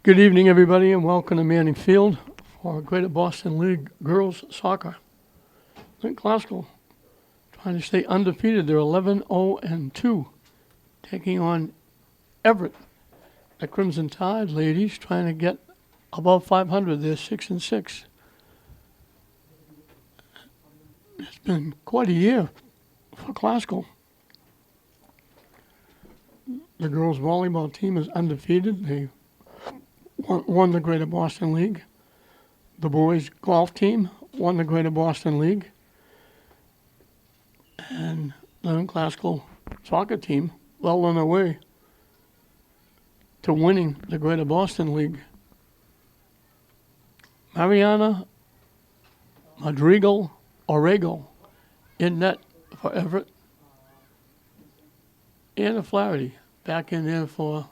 Good evening, everybody, and welcome to Manning Field for Greater Boston League Girls Soccer. Lynn Glasgow trying to stay undefeated. They're 11-0-2, taking on Everett. The Crimson Tide ladies trying to get above 500. They're 6-6. It's been quite a year for Glasgow. The girls' volleyball team is undefeated. They won the Greater Boston League. The boys' golf team won the Greater Boston League. And the Glasgow soccer team well on their way to winning the Greater Boston League. Mariana Madrigal-Orrego in net for Everett. Anna Flaherty back in there for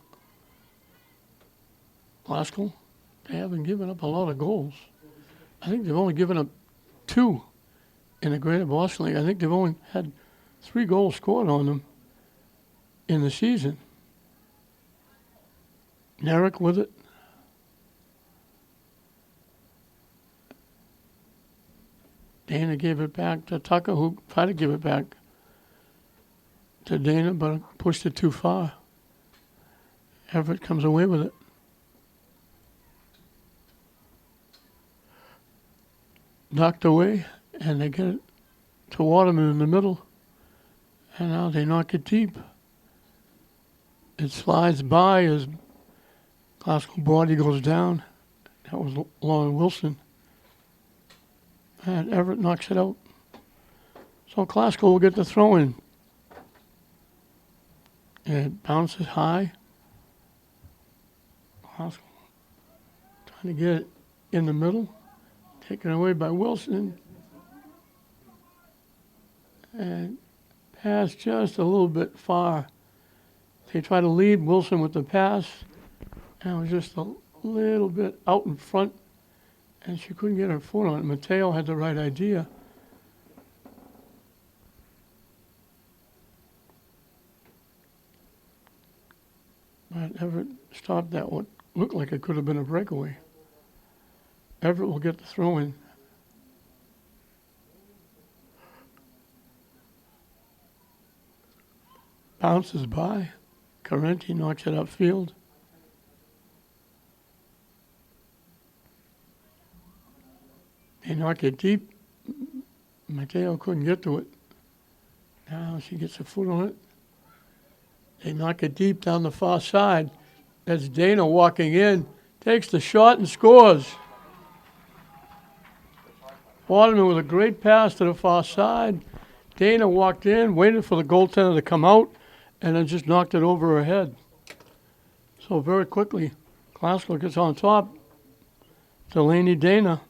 Glasgow. They haven't given up a lot of goals. I think they've only given up 2 in the Greater Boston League. I think they've only had 3 goals scored on them in the season. Narek with it. Dana gave it back to Tucker, who tried to give it back to Dana, but pushed it too far. Everett comes away with it. Knocked away, and they get it to Waterman in the middle. And now they knock it deep. It slides by as Glasgow body goes down. That was Lauren Wilson. And Everett knocks it out. So Glasgow will get the throw in. It bounces high. Glasgow trying to get it in the middle. Taken away by Wilson. And pass just a little bit far. They try to lead Wilson with the pass. And it was just a little bit out in front. And she couldn't get her foot on it. Mateo had the right idea. But Everett stopped that what looked like it could have been a breakaway. Everett will get the throw in. Bounces by. Carenti knocks it upfield. They knock it deep. Mateo couldn't get to it. Now she gets a foot on it. They knock it deep down the far side. That's Dana walking in. Takes the shot and scores. Waterman with a great pass to the far side. Dana walked in, waited for the goaltender to come out, and then just knocked it over her head. So very quickly, Glasgow gets on top. Delaney Dana.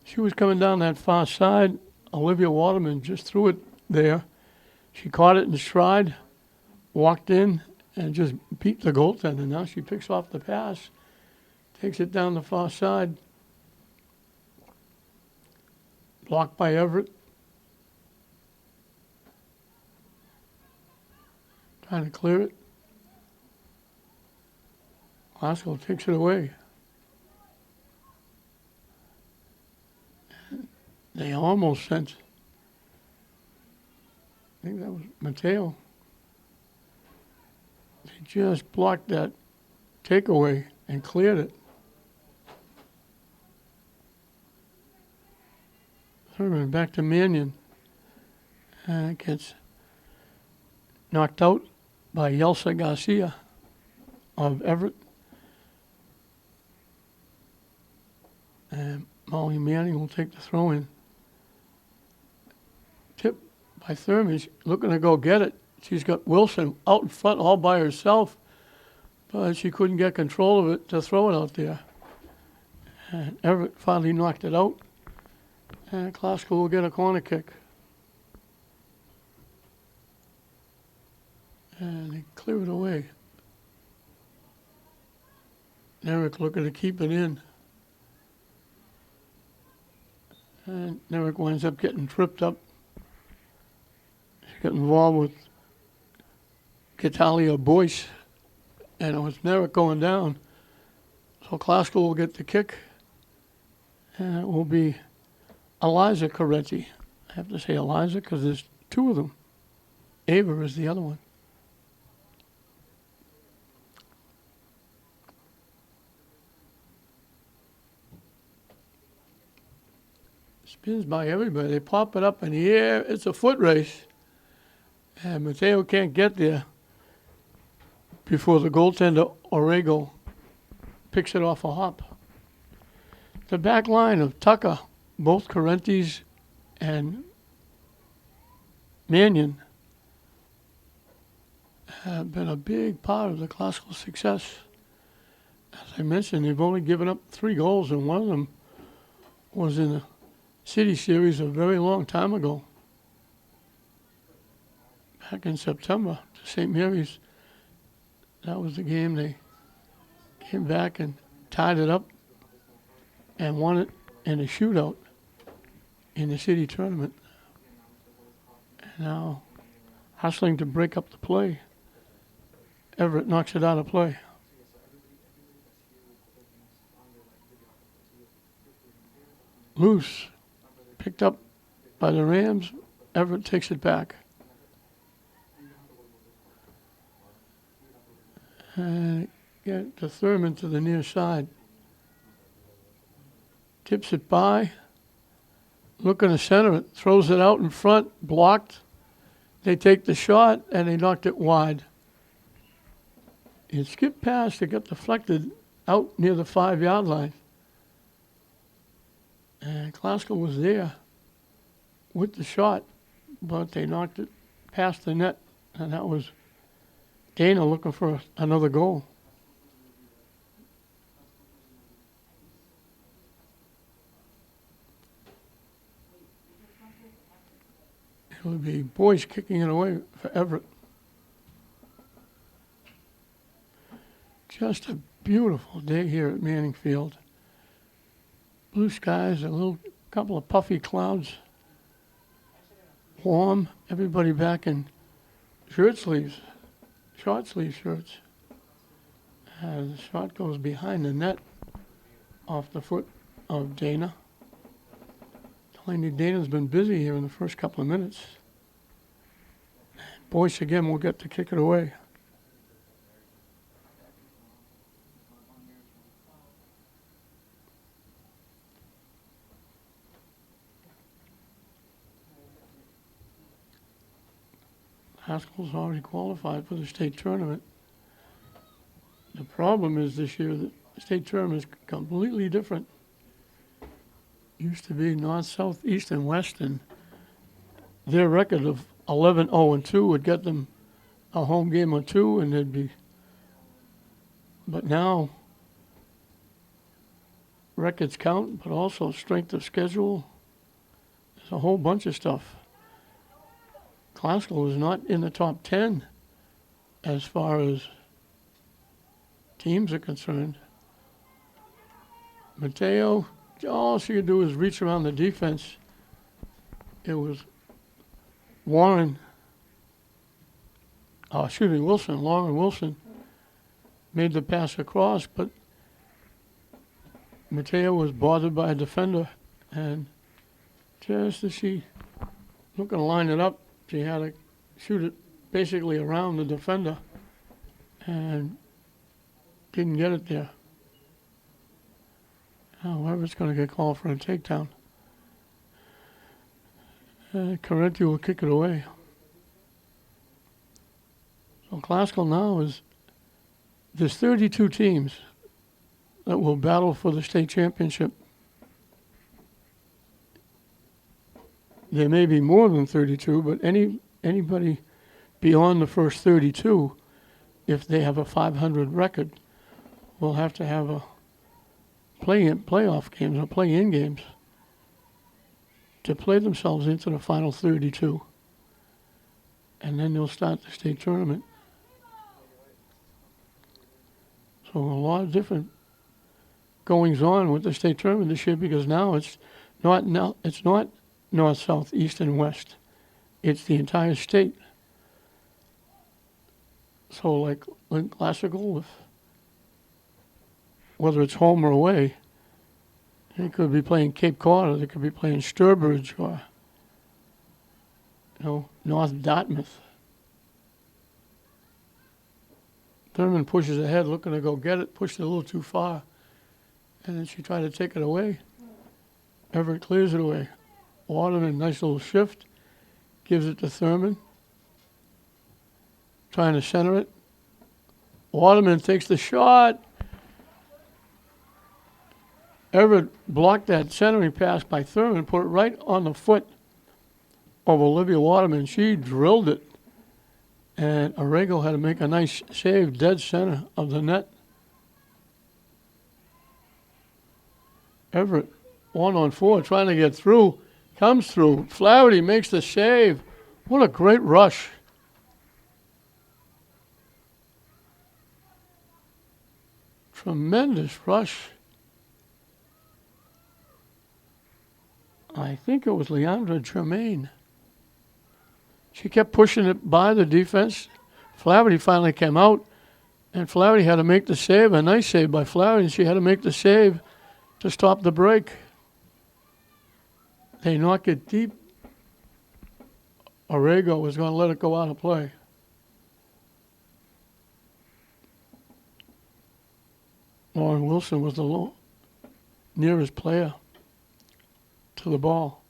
She was coming down that far side. Olivia Waterman just threw it there. She caught it in stride, walked in, and just beat the goaltender. Now she picks off the pass, takes it down the far side. Blocked by Everett. Trying to clear it. Glasgow takes it away. They almost sent, I think that was Mateo. They just blocked that takeaway and cleared it. Thurman back to Mannion. And it gets knocked out by Yelsa Garcia of Everett. And Molly Manning will take the throw in. Tip by Thurman. She's looking to go get it. She's got Wilson out in front all by herself, but she couldn't get control of it to throw it out there. And Everett finally knocked it out. And Glasgow will get a corner kick. And they clear it away. Eric looking to keep it in. And Eric winds up getting tripped up. She got involved with Catalia Boyce, and it was Merritt going down. So Classical will get the kick, and it will be Eliza Corretti. I have to say Eliza because there's two of them. Ava is the other one. Spins by everybody. They pop it up in the air. It's a foot race. And Mateo can't get there before the goaltender, Orego, picks it off a hop. The back line of Tucker, both Correntes and Mannion, have been a big part of the Classical success. As I mentioned, they've only given up 3 goals, and one of them was in the City Series a very long time ago. Back in September to St. Mary's. That was the game they came back and tied it up and won it in a shootout in the city tournament. And now hustling to break up the play. Everett knocks it out of play. Loose. Picked up by the Rams. Everett takes it back. And get to Thurman to the near side. Tips it by. Looking to center it. Throws it out in front. Blocked. They take the shot and they knocked it wide. It skipped past. It got deflected out near the 5-yard line. And Classical was there with the shot, but they knocked it past the net, and that was Dana looking for another goal. It would be Boyce kicking it away for Everett. Just a beautiful day here at Manning Field. Blue skies, a little couple of puffy clouds. Warm, everybody back in shirt sleeves, short sleeve shirts. The shot goes behind the net off the foot of Dana. Telling you Dana's been busy here in the first couple of minutes. Boyce again will get to kick it away. Haskell's already qualified for the state tournament. The problem is this year that the state tournament is completely different. Used to be north, south, east, and west, and their record of 11-0-2 would get them a home game or two, and they'd be. But now, records count, but also strength of schedule. There's a whole bunch of stuff. Classical is not in the top 10 as far as teams are concerned. Mateo, all she could do is reach around the defense. It was Lauren Wilson made the pass across, but Mateo was bothered by a defender, and just as she looking to line it up, she had to shoot it basically around the defender and didn't get it there. However, it's going to get called for a takedown. Correnti will kick it away. So Classical now is, there's 32 teams that will battle for the state championship. There may be more than 32, but anybody beyond the first 32, if they have a 500 record, will have to have a playoff games or play-in games to play themselves into the final 32. And then they'll start the state tournament. So a lot of different goings on with the state tournament this year, because now it's not north, south, east, and west. It's the entire state. So like Lynn Classical, whether it's home or away, they could be playing Cape Cod, or they could be playing Sturbridge, or North Dartmouth. Thurman pushes ahead, looking to go get it, pushed it a little too far, and then she tried to take it away. Everett clears it away. Waterman, nice little shift, gives it to Thurman, trying to center it. Waterman takes the shot. Everett blocked that centering pass by Thurman, put it right on the foot of Olivia Waterman. She drilled it, and Arago had to make a nice save, dead center of the net. Everett, 1-on-4, trying to get through, comes through. Flaherty makes the save. What a great rush. Tremendous rush. I think it was Leandra Germain. She kept pushing it by the defense. Flaherty finally came out, and Flaherty had to make the save, a nice save by Flaherty. She had to make the save to stop the break. They knock it deep. Arago was going to let it go out of play. Lauren Wilson was the nearest player to the ball.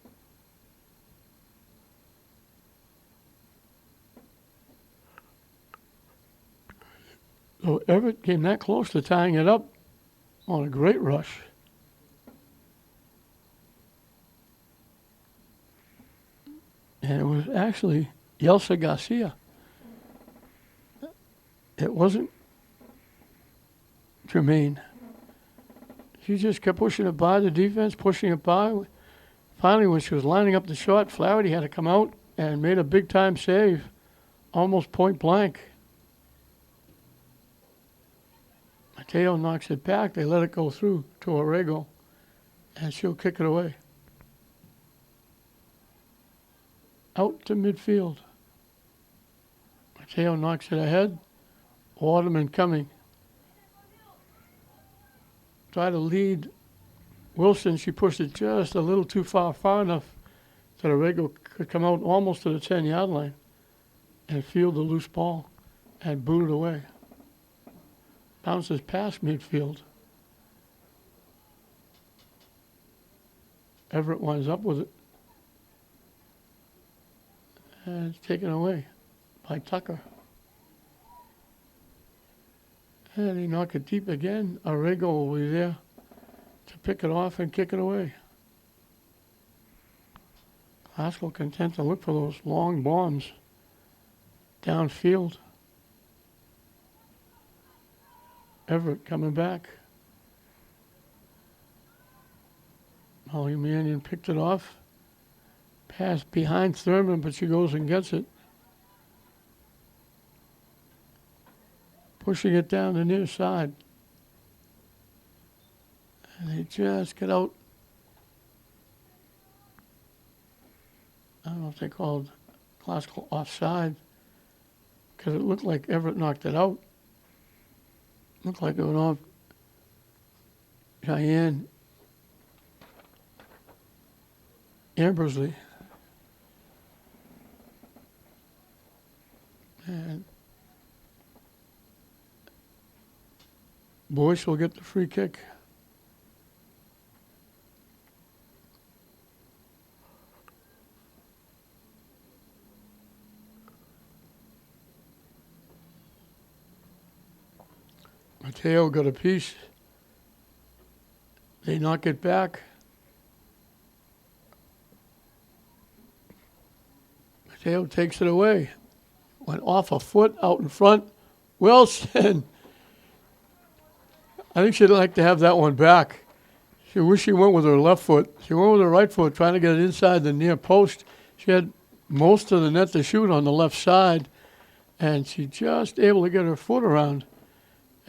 So Everett came that close to tying it up on a great rush. And it was actually Yelsa Garcia. It wasn't Jermaine. She just kept pushing it by the defense, pushing it by. Finally, when she was lining up the shot, Flaherty had to come out and made a big-time save, almost point blank. Mateo knocks it back. They let it go through to Arago, and she'll kick it away. Out to midfield. Mateo knocks it ahead. Waterman coming. Try to lead Wilson. She pushed it just a little too far enough that Arago could come out almost to the 10-yard line and field the loose ball and boot it away. Bounces past midfield. Everett winds up with it. And it's taken away by Tucker. And he knocked it deep again. Arago will be there to pick it off and kick it away. Glasgow content to look for those long bombs downfield. Everett coming back. Molly Mannion picked it off. Pass behind Thurman, but she goes and gets it. Pushing it down the near side. And they just get out. I don't know if they called classical offside, because it looked like Everett knocked it out. Looked like it went off Cheyenne Ambersley. And Boyce will get the free kick. Mateo got a piece. They knock it back. Mateo takes it away. Went off a foot out in front. Wilson. I think she'd like to have that one back. She wished she went with her left foot. She went with her right foot, trying to get it inside the near post. She had most of the net to shoot on the left side, and she just able to get her foot around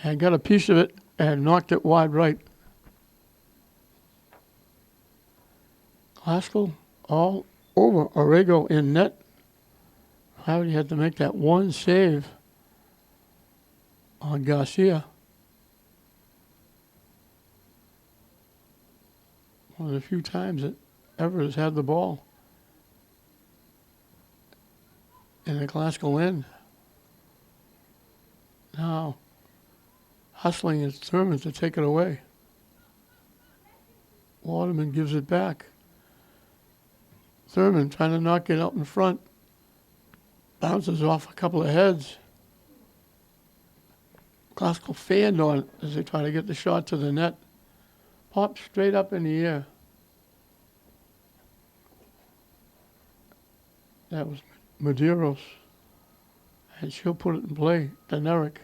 and got a piece of it and knocked it wide right. Glasgow all over Arago in net. Howdy had to make that one save on Garcia. One of the few times that Everett has had the ball in the classical end. Now, hustling is determined to take it away. Waterman gives it back. Thurman trying to knock it out in front. Bounces off a couple of heads. Classical fanned on it as they try to get the shot to the net. Pops straight up in the air. That was Medeiros. And she'll put it in play to Eric.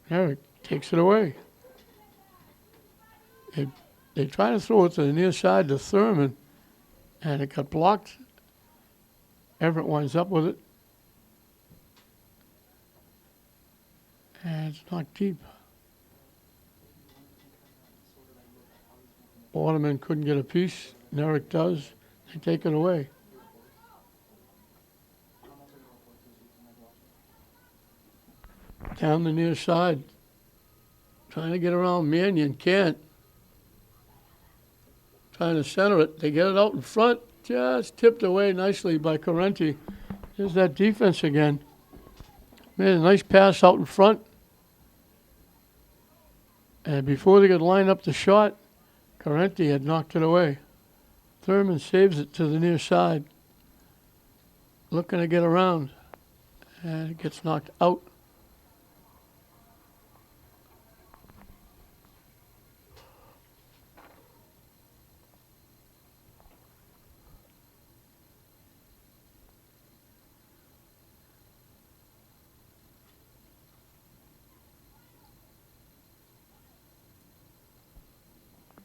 Eric takes it away. They try to throw it to the near side to Thurman, and it got blocked. Everett winds up with it. And it's knocked deep. Waterman couldn't get a piece. Eric does. They take it away. Down the near side. Trying to get around Mannion. Can't. Trying to center it. They get it out in front. Just tipped away nicely by Correnti. There's that defense again. Made a nice pass out in front. And before they could line up the shot, Correnti had knocked it away. Thurman saves it to the near side. Looking to get around. And it gets knocked out.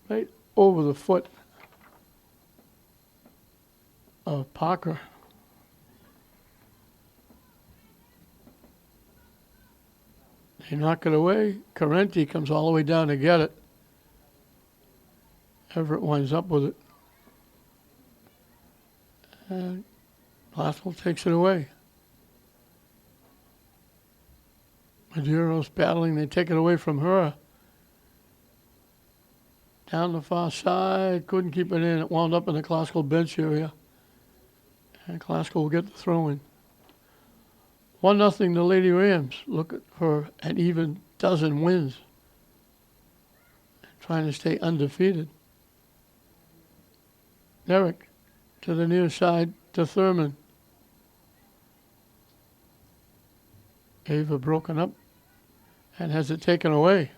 Right over the foot of Parker. They knock it away. Correnti comes all the way down to get it. Everett winds up with it. And Glassell takes it away. Medeiros battling. They take it away from her. Down the far side, couldn't keep it in. It wound up in the classical bench area. And classical will get the throw in. 1-0 the Lady Rams. Look for an even dozen wins. Trying to stay undefeated. Derek to the near side to Thurman. Ava broken up and has it taken away.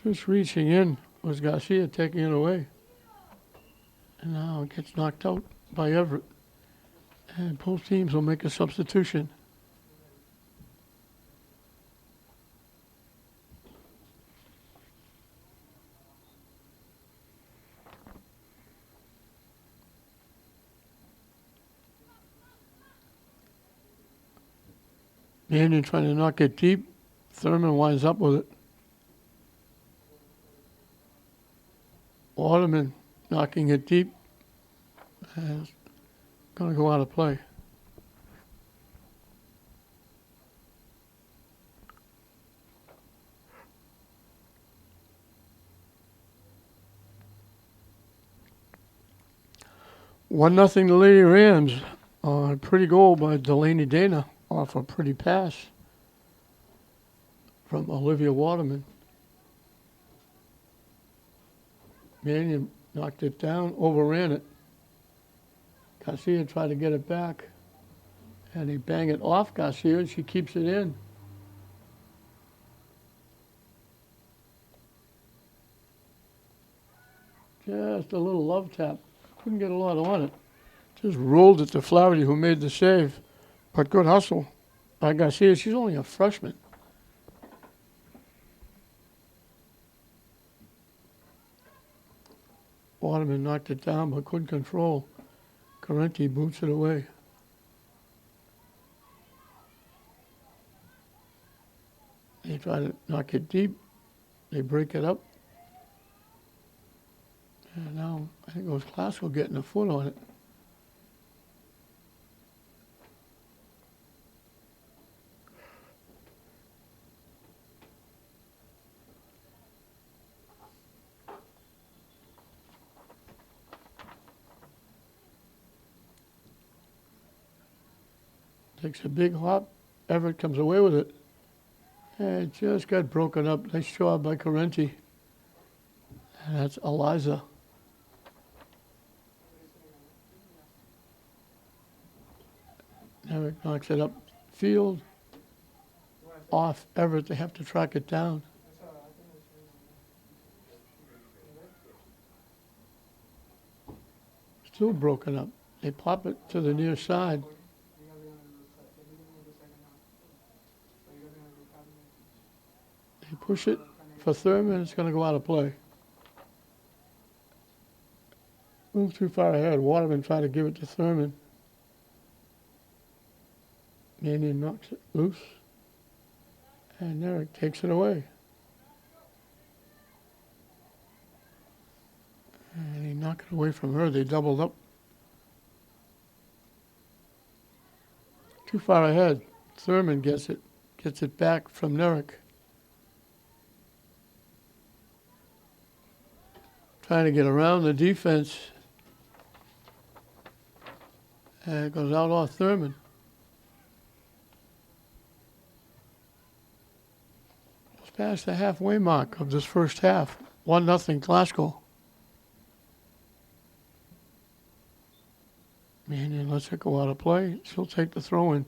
Just reaching in was Garcia taking it away. And now it gets knocked out by Everett. And both teams will make a substitution. Mannion trying to knock it deep. Thurman winds up with it. Waterman knocking it deep. And it's going to go out of play. One nothing to Lady Rams. A pretty goal by Delaney Dana off a pretty pass from Olivia Waterman. Mannion knocked it down, overran it. Garcia tried to get it back. And he banged it off Garcia, and she keeps it in. Just a little love tap. Couldn't get a lot on it. Just rolled it to Flaherty, who made the save. But good hustle by Garcia. She's only a freshman. Waterman knocked it down, but couldn't control. Correnti boots it away. They try to knock it deep. They break it up. And now I think it was Classical getting a foot on it. Takes a big hop. Everett comes away with it. And it just got broken up. Nice job by Correnti. And that's Eliza. Everett knocks it up field. Off Everett. They have to track it down. Still broken up. They pop it to the near side. They push it for Thurman. It's going to go out of play. A little too far ahead. Waterman trying to give it to Thurman. Mannion knocks it loose. And Eric takes it away. And he knocked it away from her. They doubled up. Too far ahead. Thurman gets it back from Nerrick. Trying to get around the defense. And it goes out off Thurman. It's past the halfway mark of this first half. 1-0 Glasgow. Mannion lets it go out of play. She'll take the throw in.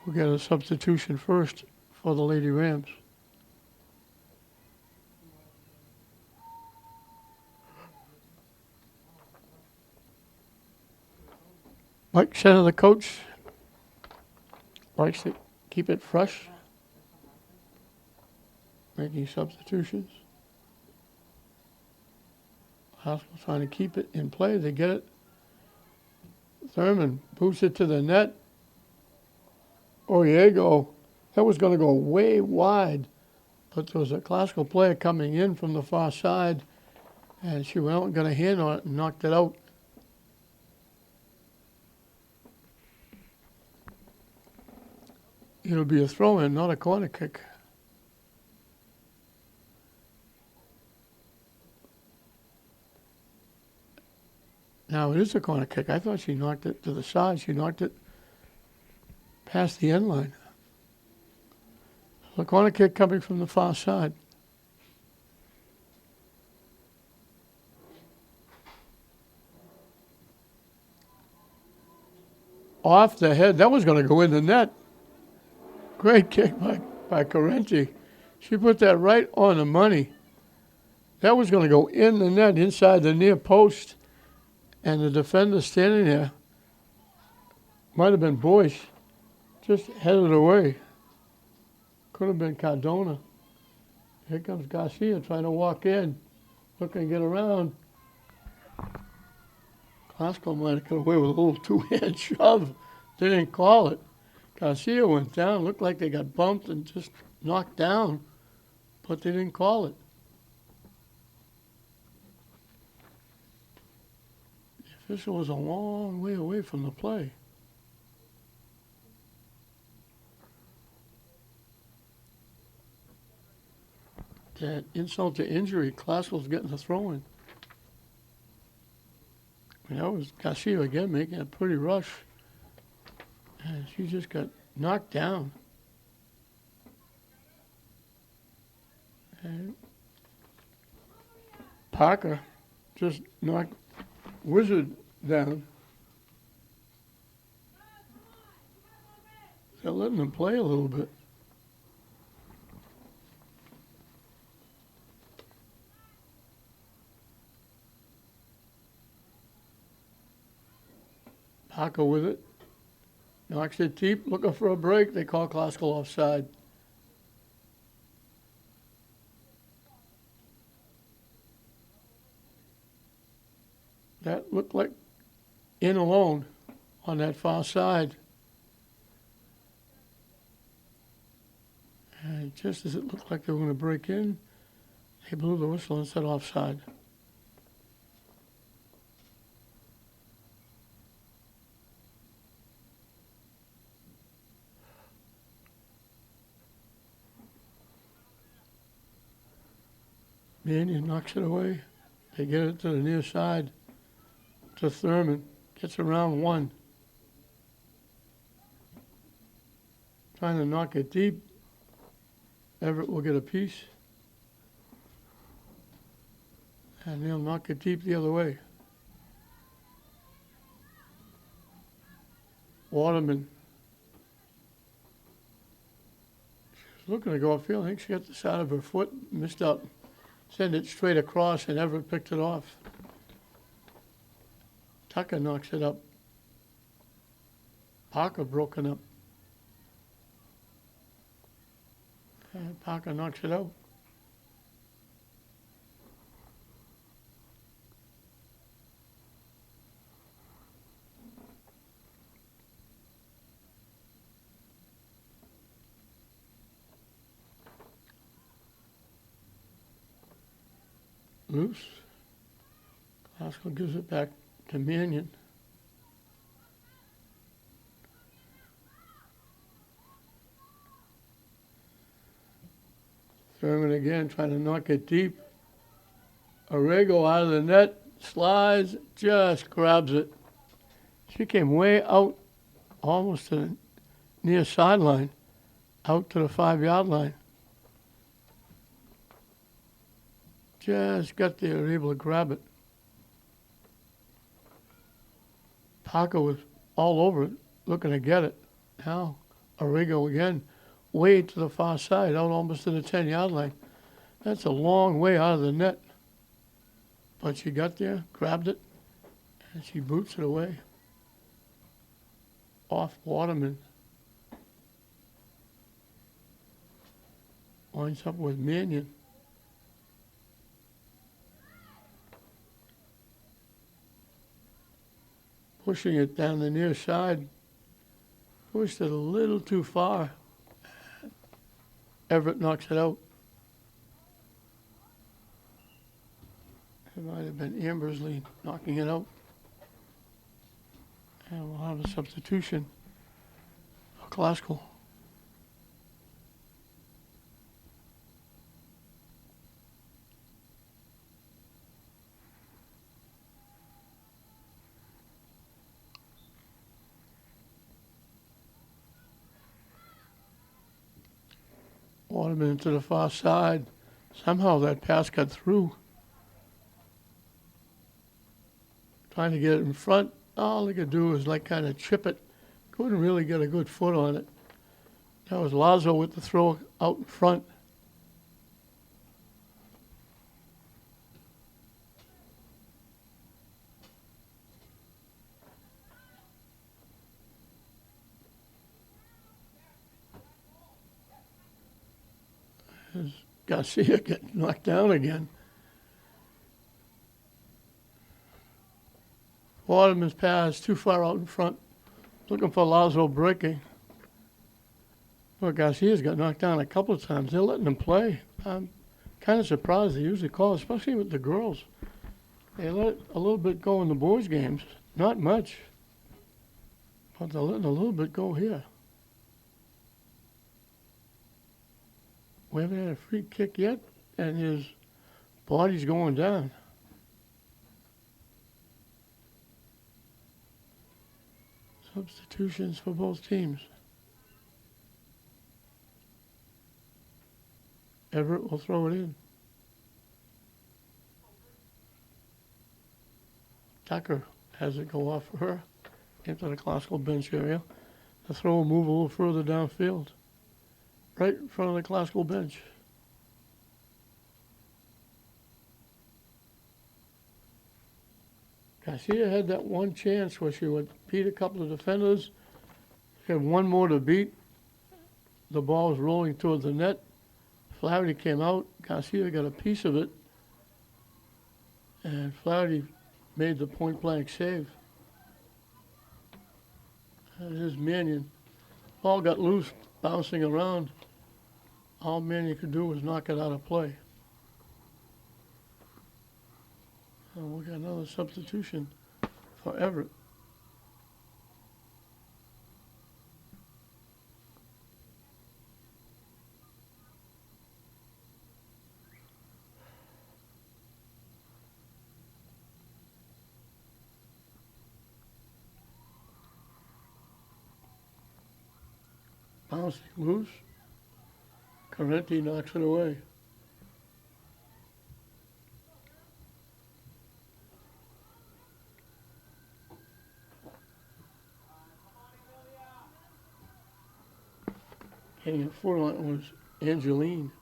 We'll get a substitution first for the Lady Rams. Mike Shannon, the coach, likes to keep it fresh, making substitutions. Hospital trying to keep it in play. They get it. Thurman boots it to the net. Oriego, that was going to go way wide, but there was a Glasgow player coming in from the far side, and she went out and got a hand on it and knocked it out. It'll be a throw-in, not a corner kick. Now, it is a corner kick. I thought she knocked it to the side. She knocked it past the end line. The corner kick coming from the far side. Off the head. That was going to go in the net. Great kick by Correnti. She put that right on the money. That was going to go in the net, inside the near post. And the defender standing there, might have been Boyce, just headed away. Could have been Cardona. Here comes Garcia trying to walk in, looking to get around. Glasgow might have got away with a little two-hand shove. They didn't call it. Garcia went down, looked like they got bumped and just knocked down, but they didn't call it. The official was a long way away from the play. That insult to injury, Glasgow's getting a throw-in. That was Garcia again making a pretty rush. And she just got knocked down. And Parker just knocked Wizard down. They're letting them play a little bit. Parker with it. Knocks it deep, looking for a break. They call Glasgow offside. That looked like in alone on that far side. And just as it looked like they were going to break in, they blew the whistle and said offside. Mannion knocks it away. They get it to the near side to Thurman. Gets around one. Trying to knock it deep. Everett will get a piece. And he'll knock it deep the other way. Waterman. She's looking to go upfield. I think she got the side of her foot, missed out. Send it straight across, and Everett picked it off. Tucker knocks it up. Parker broken up. And Parker knocks it out. Loose. Glasgow gives it back to Mannion. Thurman again trying to knock it deep. Arrigo out of the net, slides, just grabs it. She came way out, almost to the near sideline, out to the 5-yard line. Just got there, able to grab it. Parker was all over it, looking to get it. Now, Arrigo again, way to the far side, out almost to the 10-yard line. That's a long way out of the net. But she got there, grabbed it, and she boots it away. Off Waterman. Winds up with Mannion. Pushing it down the near side. Pushed it a little too far. Everett knocks it out. It might have been Ambersley knocking it out. And we'll have a substitution for Glasgow. Waterman to the far side. Somehow that pass got through. Trying to get it in front. All they could do was like kind of chip it. Couldn't really get a good foot on it. That was Lazo with the throw out in front. As Garcia get knocked down again. Waterman's pass too far out in front. Looking for Lazo breaking. Well, Garcia's got knocked down a couple of times. They're letting him play. I'm kind of surprised. They usually call, especially with the girls. They let a little bit go in the boys' games. Not much. But they're letting a little bit go here. We haven't had a free kick yet, and his body's going down. Substitutions for both teams. Everett will throw it in. Tucker has it go off for her into the Glasgow bench area. The throw will move a little further downfield. Right in front of the Glasgow bench. Garcia had that one chance where she would beat a couple of defenders. She had one more to beat. The ball was rolling towards the net. Flaherty came out. Garcia got a piece of it. And Flaherty made the point-blank save. And here's Mannion. Ball got loose, bouncing around. All Mannion could do was knock it out of play. And we'll get another substitution for Everett. Bouncing loose. Correnti knocks it away. Getting a foot on it was Angeline.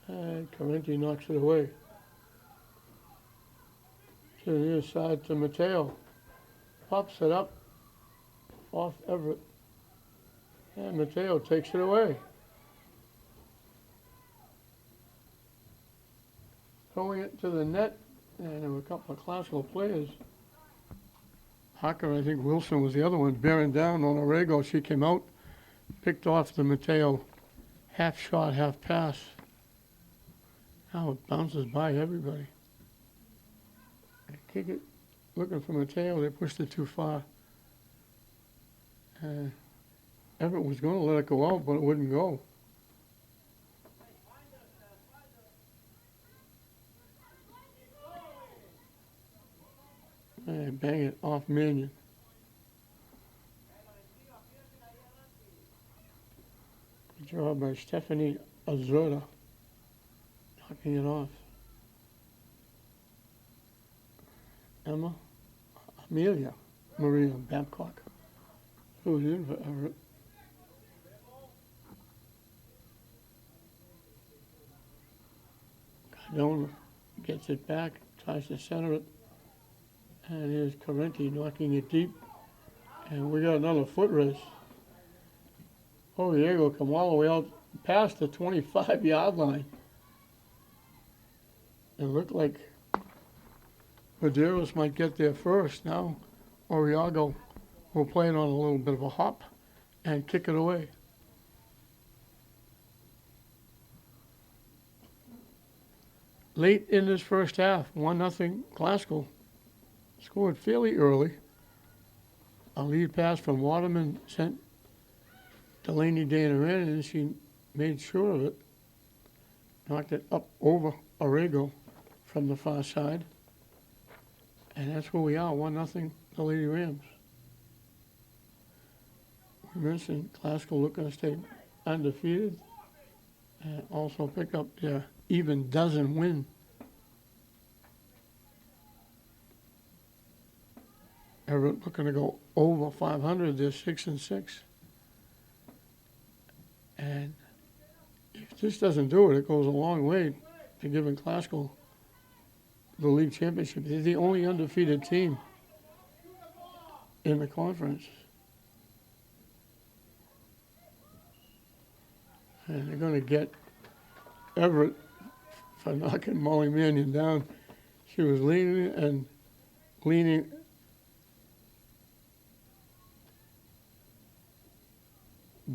And Correnti knocks it away. To the near side to Mateo. Pops it up off Everett. And Mateo takes it away. Throwing it to the net, and there were a couple of classical players. Hocker, I think Wilson was the other one, bearing down on Orego. She came out, picked off the Mateo half shot, half pass. Now it bounces by everybody. They kick it, looking for Mateo. They pushed it too far. Everett was going to let it go out, but it wouldn't go. And bang it off Mannion. Good job by Stephanie Azurda, knocking it off. Amelia Maria Babcock threw it in for Everett. Cardona gets it back, tries to center it. And here's Correnti knocking it deep. And we got another foot race. Diego come all the way out past the 25-yard line. It looked like Medeiros might get there first. Now Oriago will play it on a little bit of a hop and kick it away. Late in this first half, 1-0 Glasgow. Scored fairly early. A lead pass from Waterman sent Delaney Dana in, and she made sure of it. Knocked it up over Orego from the far side. And that's where we are, 1-0 the Lady Rams. We mentioned Glasgow looking to stay undefeated and also pick up their even dozen win. Everett looking to go over 500. They're 6-6. And if this doesn't do it, it goes a long way to giving Glasgow the league championship. They're the only undefeated team in the conference. And they're going to get Everett for knocking Molly Mannion down. She was leaning.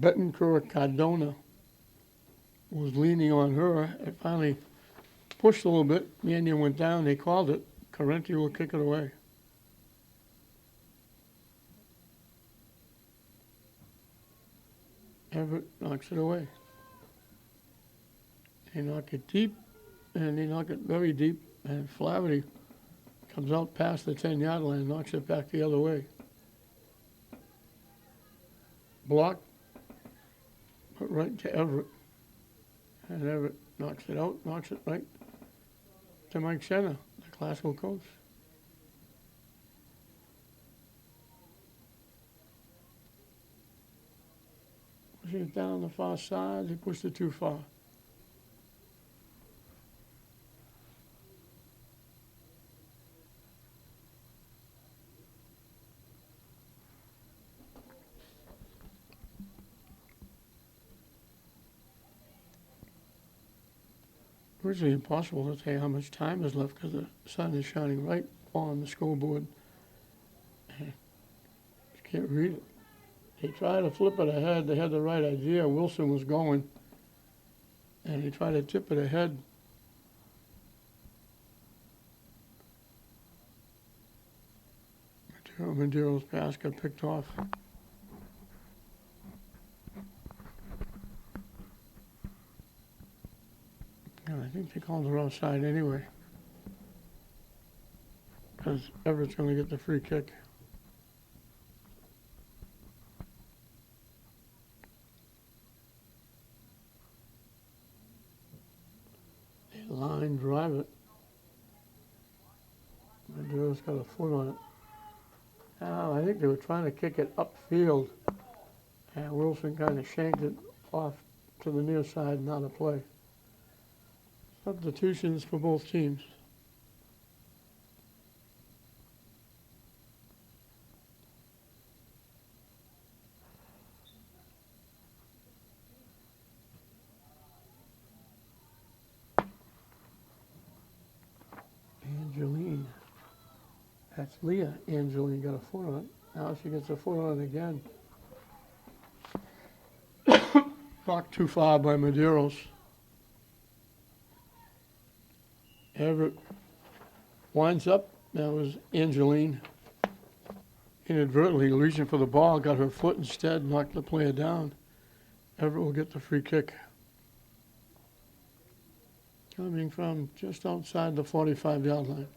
Betancourt Cardona was leaning on her. It finally pushed a little bit. Mannion went down. They called it. Correnti will kick it away. Everett knocks it away. They knock it deep, and they knock it very deep. And Flaherty comes out past the 10-yard line and knocks it back the other way. Blocked. Put right to Everett. And Everett knocks it out, knocks it right to Mike Senna, the Glasgow coach. Pushing it down the far side, they pushed it too far. Virtually impossible to tell how much time is left because the sun is shining right on the scoreboard. You can't read it. They tried to flip it ahead. They had the right idea. Wilson was going, and he tried to tip it ahead. Medeiros' pass got picked off. Yeah, I think they called her offside anyway, because Everett's going to get the free kick. foot on it. I think they were trying to kick it upfield, and Wilson kind of shanked it off to the near side and out of play. Substitutions for both teams. Angeline. That's Leah. Angeline got a foot on it. Now she gets a foot on it again. Knocked too far by Medeiros. Everett winds up. That was Angeline. Inadvertently reaching for the ball, got her foot instead, knocked the player down. Everett will get the free kick. Coming from just outside the 45-yard line.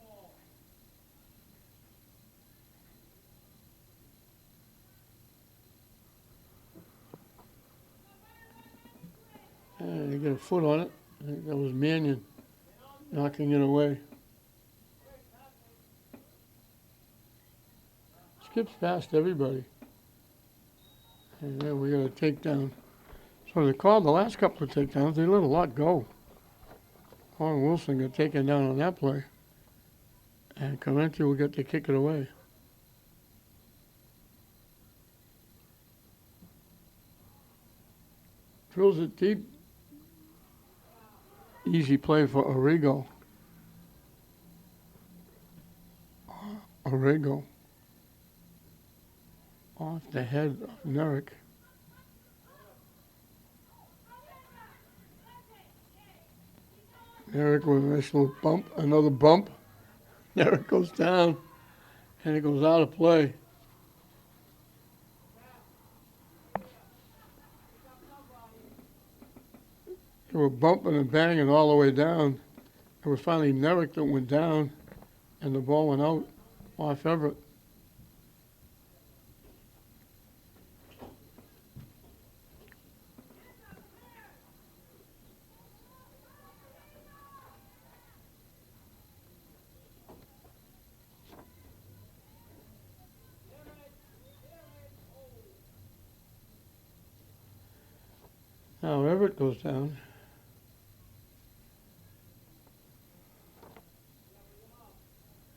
And they get a foot on it. I think that was Mannion knocking it away. Skips past everybody. And then we got a takedown. So they called the last couple of takedowns. They let a lot go. Warren Wilson got taken down on that play. And Correnti will get to kick it away. Drills it deep. Easy play for Arrigo. Arrigo. Off the head of Nerrick. Nerrick with a nice little bump, another bump. Nerrick goes down, and it goes out of play. They were bumping and banging all the way down. It was finally Nerrick that went down, and the ball went out off Everett. Now Everett goes down.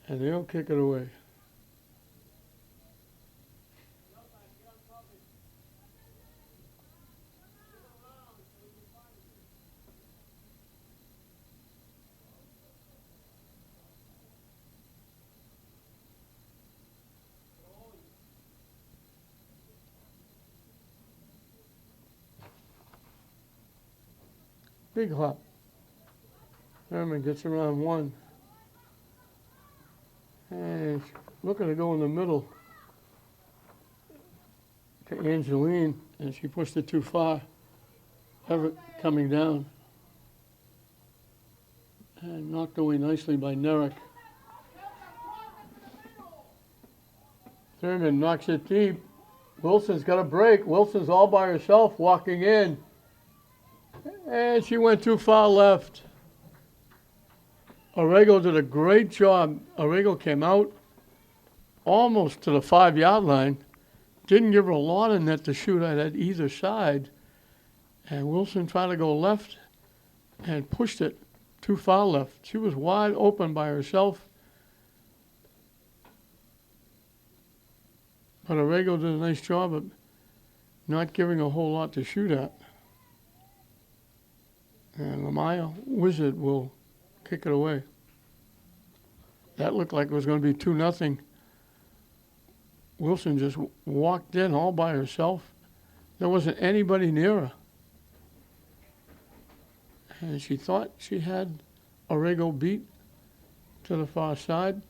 And they'll kick it away. Big hop. Herman gets around one. And looking to go in the middle to Angeline, and she pushed it too far. Everett coming down. And knocked away nicely by Nerrick. Thurman knocks it deep. Wilson's got a break. Wilson's all by herself walking in. And she went too far left. Arrigo did a great job. Arrigo came out almost to the 5-yard line. Didn't give her a lot of net to shoot at either side. And Wilson tried to go left and pushed it too far left. She was wide open by herself. But Arrigo did a nice job of not giving a whole lot to shoot at. And Lamaya Wizard will kick it away. That looked like it was going to be 2-0. Wilson just walked in all by herself. There wasn't anybody near her. And she thought she had Arrigo beat to the far side.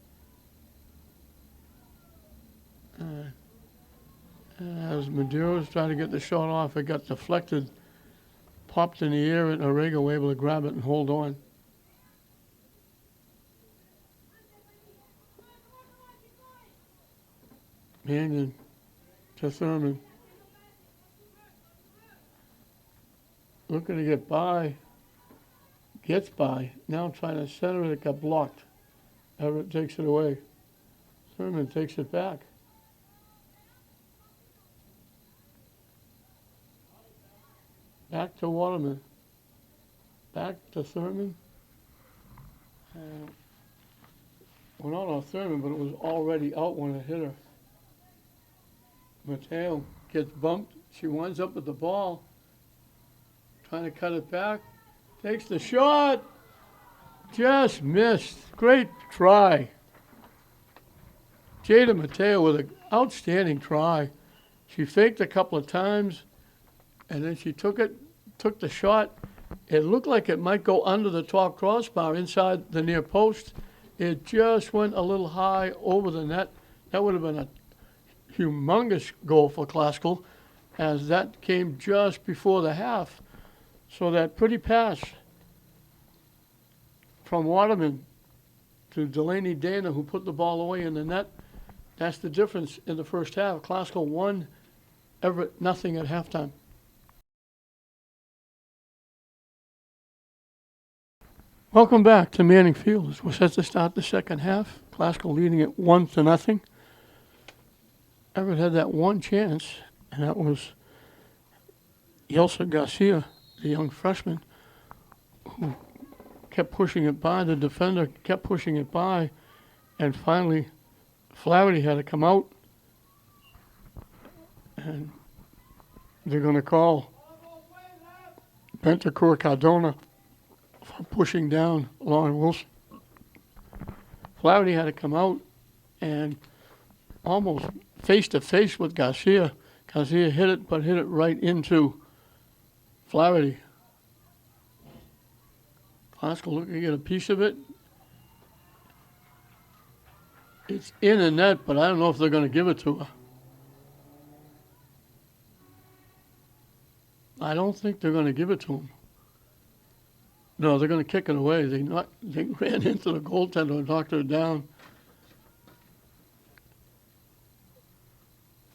As Medeiros tried to get the shot off, it got deflected, popped in the air, and Arrigo able to grab it and hold on. Mannion to Thurman. Looking to get by. Gets by. Now trying to center it. It got blocked. Everett takes it away. Thurman takes it back. Back to Waterman. Back to Thurman. Well, not on Thurman, but it was already out when it hit her. Mateo gets bumped. She winds up with the ball. Trying to cut it back. Takes the shot. Just missed. Great try. Jada Mateo with an outstanding try. She faked a couple of times, and then she took the shot. It looked like it might go under the top crossbar inside the near post. It just went a little high over the net. That would have been a humongous goal for Classical, as that came just before the half. So that pretty pass from Waterman to Delaney Dana, who put the ball away in the net, that's the difference in the first half. Classical 1, Everett nothing at halftime. Welcome back to Manning Field. We're set to start the second half. Classical leading it 1-0. Everett had that one chance, and that was Yelsa Garcia, the young freshman, who kept pushing it by. The defender kept pushing it by, and finally Flaherty had to come out, and they're going to call Bentancur Cardona for pushing down Lauren Wilson. Flaherty had to come out and almost face-to-face with Garcia. Garcia hit it, but hit it right into Flaherty. Classical looking to get a piece of it. It's in the net, but I don't know if they're going to give it to her. I don't think they're going to give it to him. No, they're going to kick it away. They ran into the goaltender and knocked her down.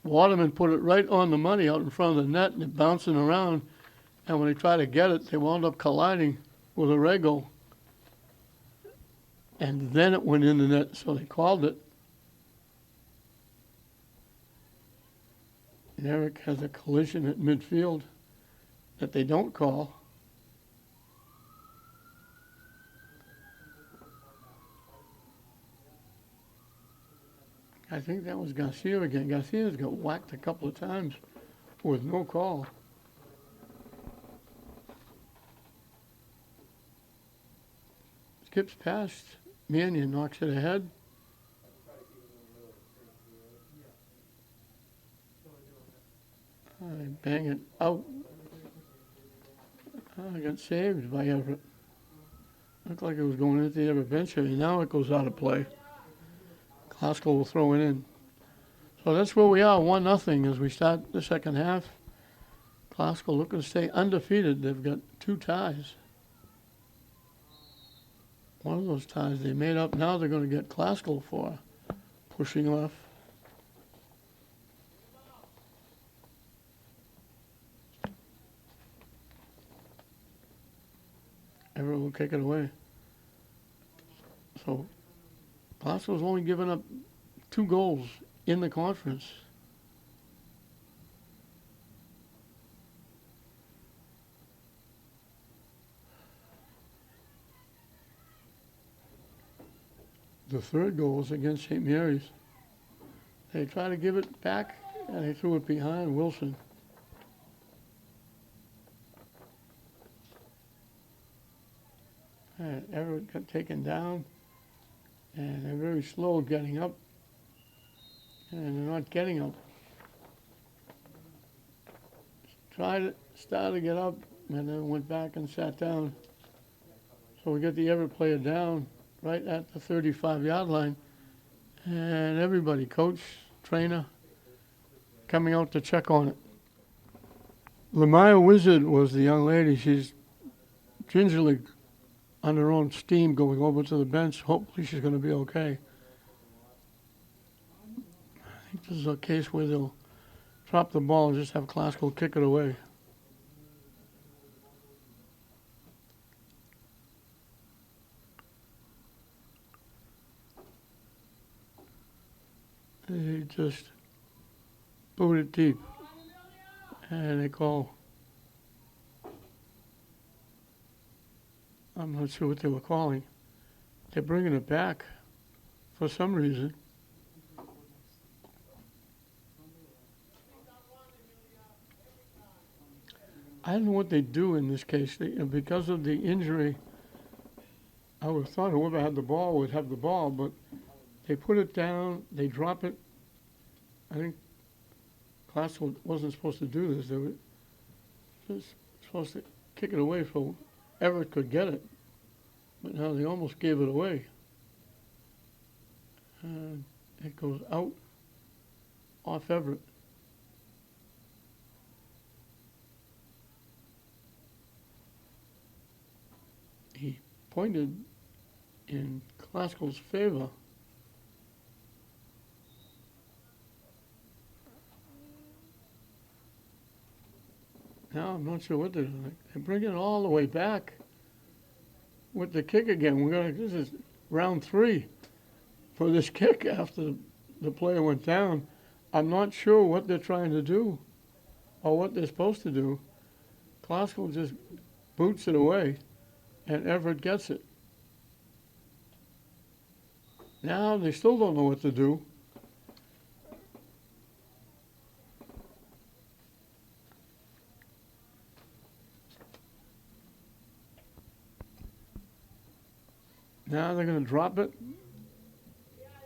Waterman put it right on the money out in front of the net, and it bouncing around. And when they tried to get it, they wound up colliding with a Rego. And then it went in the net, so they called it. And Eric has a collision at midfield that they don't call. I think that was Garcia again. Garcia's got whacked a couple of times with no call. Skips past Mannion, knocks it ahead. Bang it out. I got saved by Everett. Looked like it was going into the Everett bench area. Now it goes out of play. Classical will throw it in. So that's where we are, 1-0 as we start the second half. Classical looking to stay undefeated. They've got 2 ties. One of those ties they made up. Now they're going to get Classical for pushing off. Everett will kick it away. So Classical's only given up 2 goals in the conference. The third goal was against St. Mary's. They tried to give it back, and they threw it behind Wilson. And Everett got taken down, and they're very slow getting up, and they're not getting up. Started to get up, and then went back and sat down. So we get the Everett player down right at the 35-yard line, and everybody, coach, trainer, coming out to check on it. Lemaya Wizard was the young lady. She's gingerly on her own steam going over to the bench. Hopefully she's going to be okay. I think this is a case where they'll drop the ball and just have Classical kick it away. just boot it deep. And they call, I'm not sure what they were calling. They're bringing it back for some reason. I don't know what they do in this case. Because of the injury, I would have thought whoever had the ball would have the ball, but they put it down, they drop it. I think Classical wasn't supposed to do this. They were just supposed to kick it away so Everett could get it. But now they almost gave it away. And it goes out off Everett. He pointed in Classical's favor. Now I'm not sure what they're doing. They bring it all the way back with the kick again. This is round 3 for this kick after the player went down. I'm not sure what they're trying to do or what they're supposed to do. Classical just boots it away, and Everett gets it. Now they still don't know what to do. Now they're going to drop it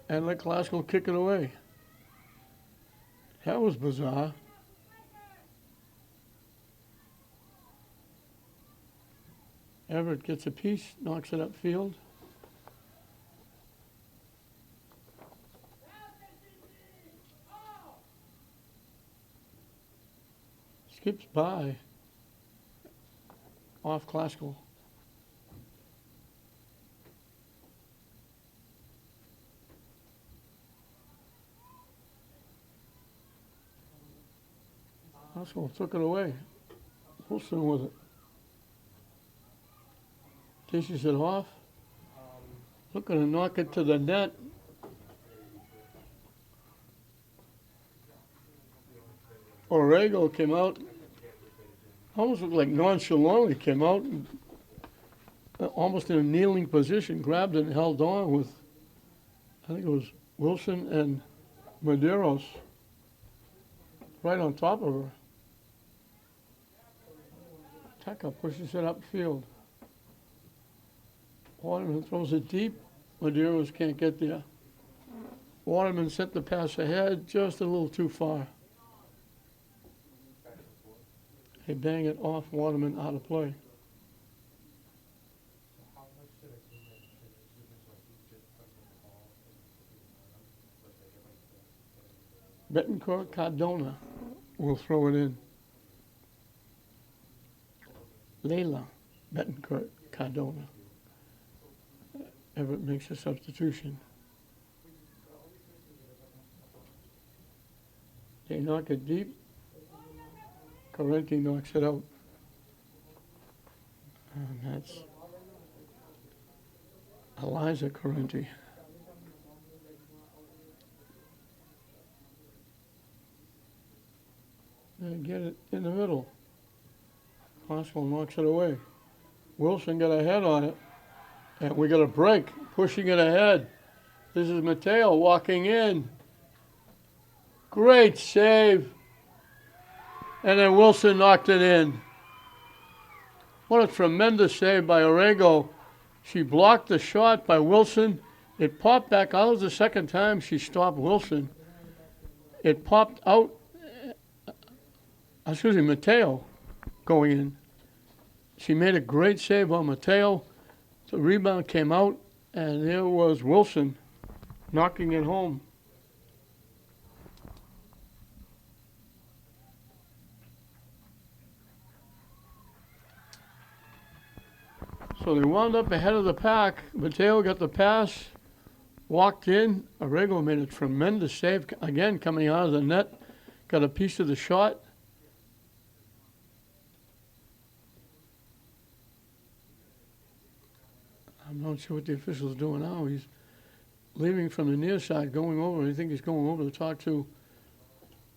and let Classical kick it away. That was bizarre. Everett gets a piece, knocks it upfield. Skips by off Classical. Classical took it away. Wilson with it. Tishes it off. Looking to knock it to the net. Orrego came out, almost looked like nonchalantly came out, almost in a kneeling position, grabbed it and held on with, I think it was Wilson and Medeiros right on top of her. Tucker pushes it upfield. Waterman throws it deep. Medeiros can't get there. Waterman sent the pass ahead just a little too far. They bang it off Waterman out of play. Betancourt Cardona will throw it in. Layla Betancourt Cardona. Everett makes a substitution. They knock it deep. Correnti knocks it out. And that's Eliza Correnti. They get it in the middle. Classical knocks it away. Wilson got a head on it. And we got a break, pushing it ahead. This is Mateo walking in. Great save. And then Wilson knocked it in. What a tremendous save by Orrego. She blocked the shot by Wilson. It popped back out. It was the second time she stopped Wilson. It popped out. Mateo going in. She made a great save on Mateo. The rebound came out, and there was Wilson knocking it home. So they wound up ahead of the pack. Mateo got the pass, walked in. Orrego made a tremendous save, again coming out of the net, got a piece of the shot. I'm not sure what the official's doing now. He's leaving from the near side, going over. I think he's going over to talk to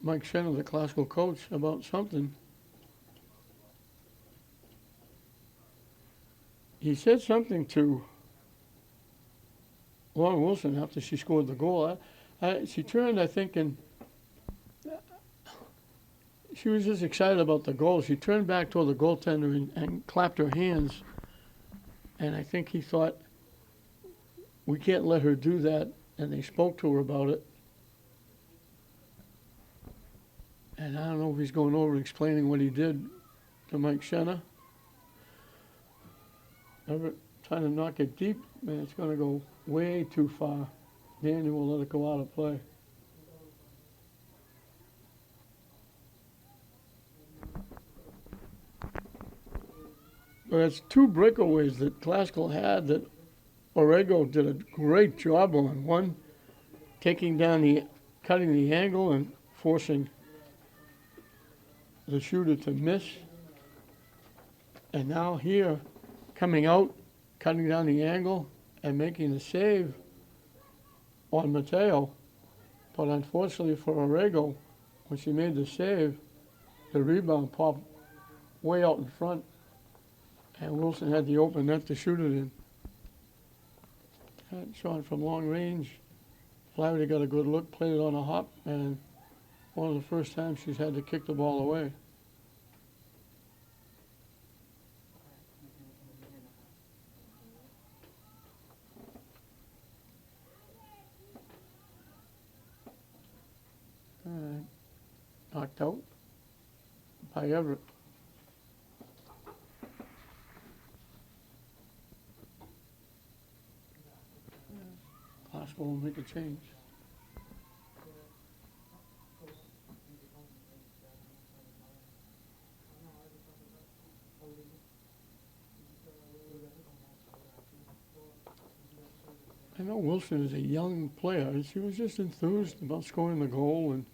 Mike Shenner, the classical coach, about something. He said something to Lauren Wilson after she scored the goal. She turned, I think, and she was just excited about the goal. She turned back toward the goaltender and clapped her hands. And I think he thought, we can't let her do that. And they spoke to her about it. And I don't know if he's going over and explaining what he did to Mike Shenner. Everett trying to knock it deep, man, it's going to go way too far. Daniel will let it go out of play. There's two breakaways that Classical had that Orego did a great job on. One, cutting the angle and forcing the shooter to miss. And now here, coming out, cutting down the angle, and making the save on Mateo. But unfortunately for Orego, when she made the save, the rebound popped way out in front, and Wilson had the open net to shoot it in. That shot from long range. Flaherty got a good look, played it on a hop, and one of the first times she's had to kick the ball away. Knocked out by Everett. Classical will make a change. I know Wilson is a young player, and she was just enthused about scoring the goal, and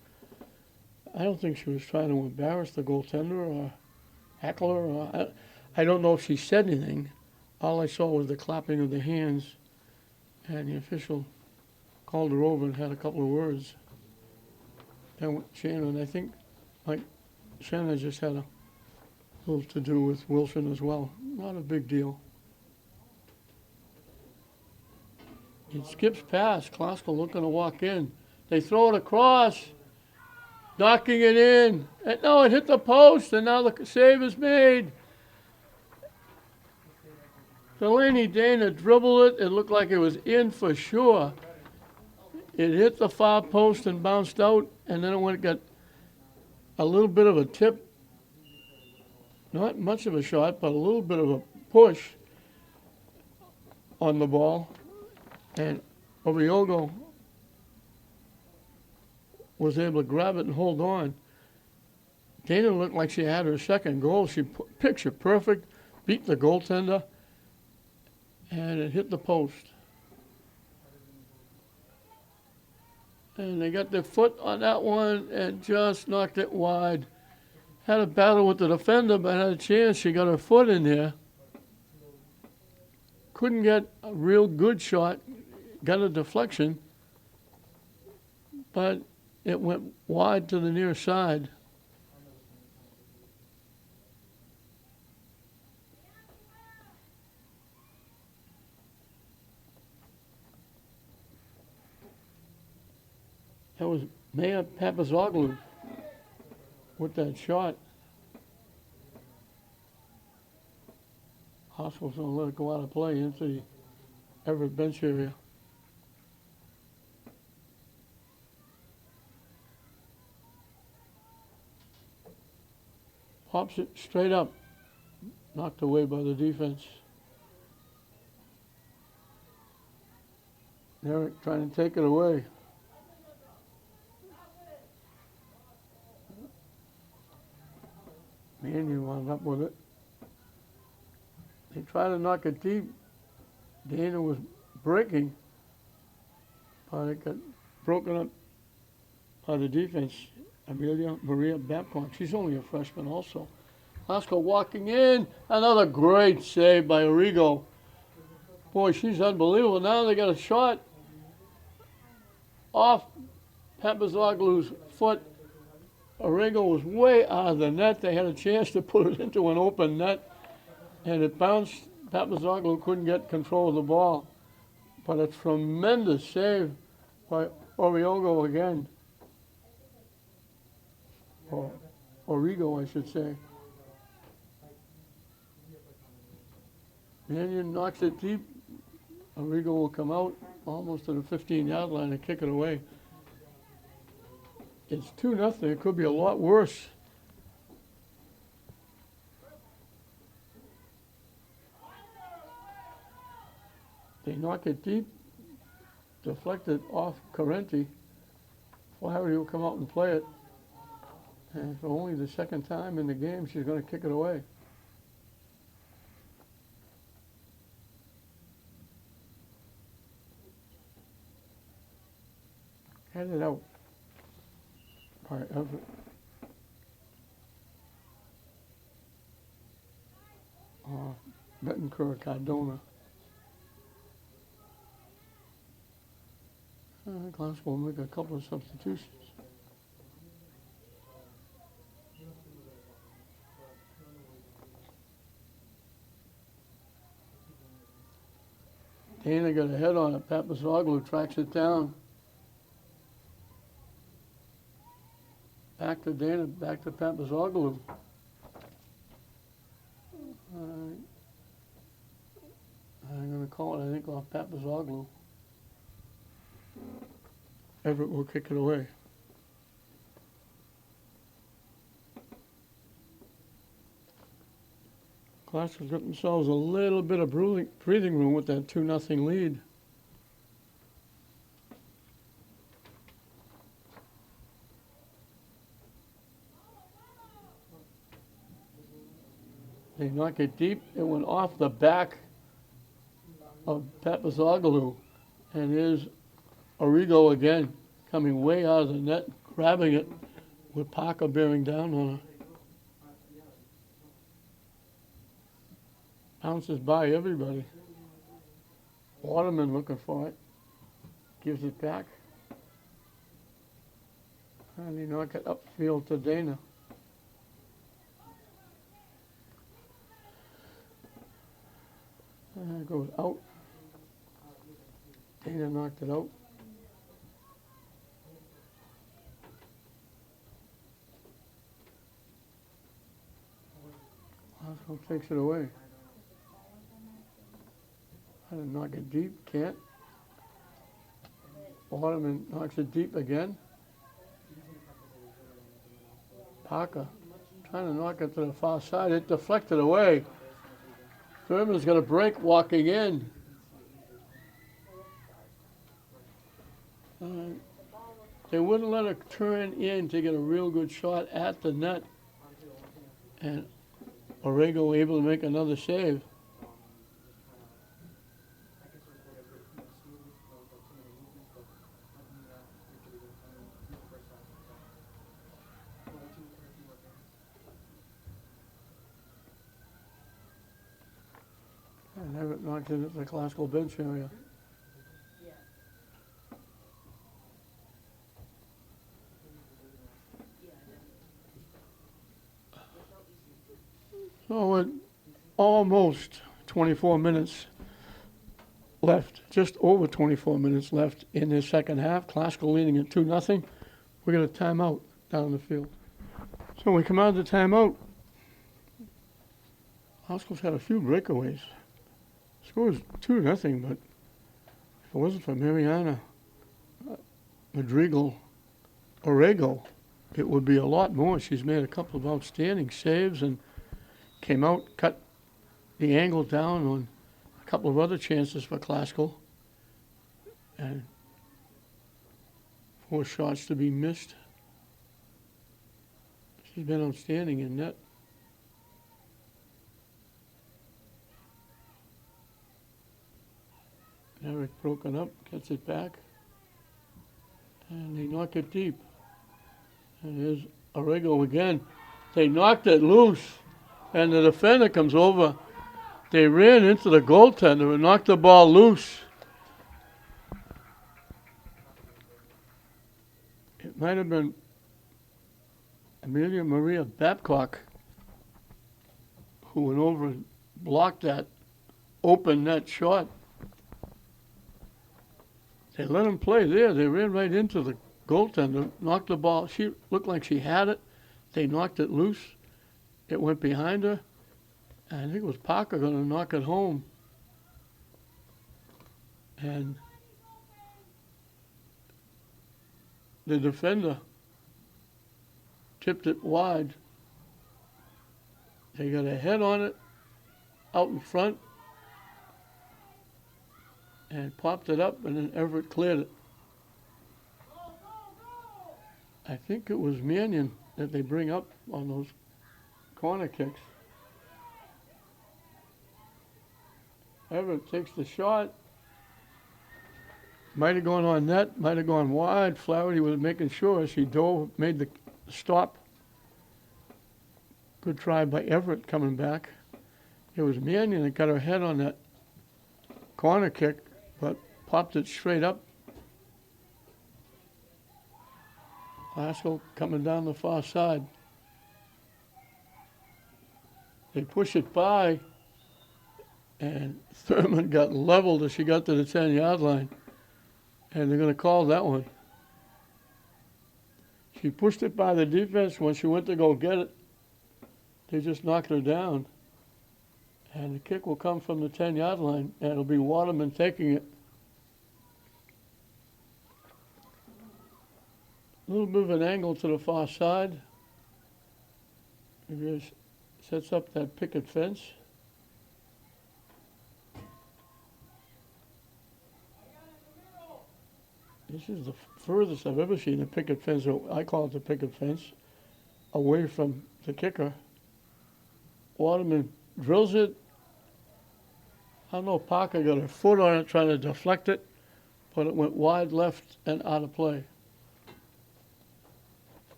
I don't think she was trying to embarrass the goaltender or heckle her. Or I don't know if she said anything. All I saw was the clapping of the hands, and the official called her over and had a couple of words. And Shannon, I think, like Shannon just had a little to do with Wilson as well. Not a big deal. It skips past. Classical looking to walk in. They throw it across. Knocking it in. And no, it hit the post, and now the save is made. Delaney Dana dribbled it. It looked like it was in for sure. It hit the far post and bounced out, and then it got a little bit of a tip. Not much of a shot, but a little bit of a push on the ball. And Oriogo was able to grab it and hold on. Dana looked like she had her second goal. She picture perfect, beat the goaltender, and it hit the post. And they got their foot on that one and just knocked it wide. Had a battle with the defender, but had a chance. She got her foot in there. Couldn't get a real good shot. Got a deflection, but it went wide to the near side. That was Maya Papazoglu with that shot. Hospital's going to let it go out of play into the Everett bench area. Pops it straight up. Knocked away by the defense. Eric trying to take it away. Mannion wound up with it. They tried to knock it deep. Dana was breaking, but it got broken up by the defense. Maria Babcock, she's only a freshman also. Lasko walking in, another great save by Orego. Boy, she's unbelievable. Now they got a shot. off Papazoglu's foot. Orego was way out of the net. They had a chance to put it into an open net, and it bounced. Papazoglu couldn't get control of the ball. But a tremendous save by Orego again. Or Orego, I should say. Mannion knocks it deep. Orego will come out almost to the 15-yard line and kick it away. It's 2-0. It could be a lot worse. They knock it deep, deflected off Correnti. Flaherty will come out and play it. And for only the second time in the game, she's going to kick it away. Headed out by Everett. Bettencourt Cardona. Glasgow will make a couple of substitutions. Dana got a head on it. Papazoglu tracks it down. Back to Dana, back to Papazoglu. I'm going to call it, I think, off Papazoglu. Everett will kick it away. Glasgow's got themselves a little bit of breathing room with that 2-0 lead. They knock it deep. It went off the back of Papazoglu. And here's Orego again, coming way out of the net, grabbing it with Parker bearing down on her. Bounces by everybody. Waterman looking for it. Gives it back. And they knock it upfield to Dana. And it goes out. Dana knocked it out. Glasgow takes it away. Trying to knock it deep, can't. Waterman knocks it deep again. Parker trying to knock it to the far side. It deflected away. Thurman's going to break walking in. They wouldn't let her turn in to get a real good shot at the net. And Orego able to make another save. And Everett knocked it into the Glasgow bench area. So with almost 24 minutes left, just over 24 minutes left in this second half, Glasgow leading at 2-0. We're going to timeout down the field. So we come out of the timeout. Glasgow's had a few breakaways. Score is 2-0, but if it wasn't for Mariana Madrigal Orego, it would be a lot more. She's made a couple of outstanding saves and came out, cut the angle down on a couple of other chances for Glasgow. And 4 shots to be missed. She's been outstanding in net. Everett broken up, gets it back. And they knock it deep. And here's Orego again. They knocked it loose. And the defender comes over. They ran into the goaltender and knocked the ball loose. might have been Amelia Maria Babcock who went over and blocked that open net shot. They let him play there. They ran right into the goaltender, knocked the ball. She looked like she had it. They knocked it loose. It went behind her. And I think it was Parker going to knock it home. And the defender tipped it wide. They got a head on it out in front and popped it up, and then Everett cleared it. I think it was Mannion that they bring up on those corner kicks. Everett takes the shot. Might have gone on net, might have gone wide. Flaherty was making sure. She dove, made the stop. Good try by Everett coming back. It was Mannion that got her head on that corner kick, but popped it straight up. Glasgow coming down the far side. They push it by, and Thurman got leveled as she got to the 10-yard line. And they're going to call that one. She pushed it by the defense. When she went to go get it, they just knocked her down. And the kick will come from the 10-yard line, and it'll be Waterman taking it. A little bit of an angle to the far side. It sets up that picket fence. This is the furthest I've ever seen a picket fence, or I call it the picket fence, away from the kicker. Waterman drills it. I don't know if Parker got her foot on it trying to deflect it, but it went wide left and out of play.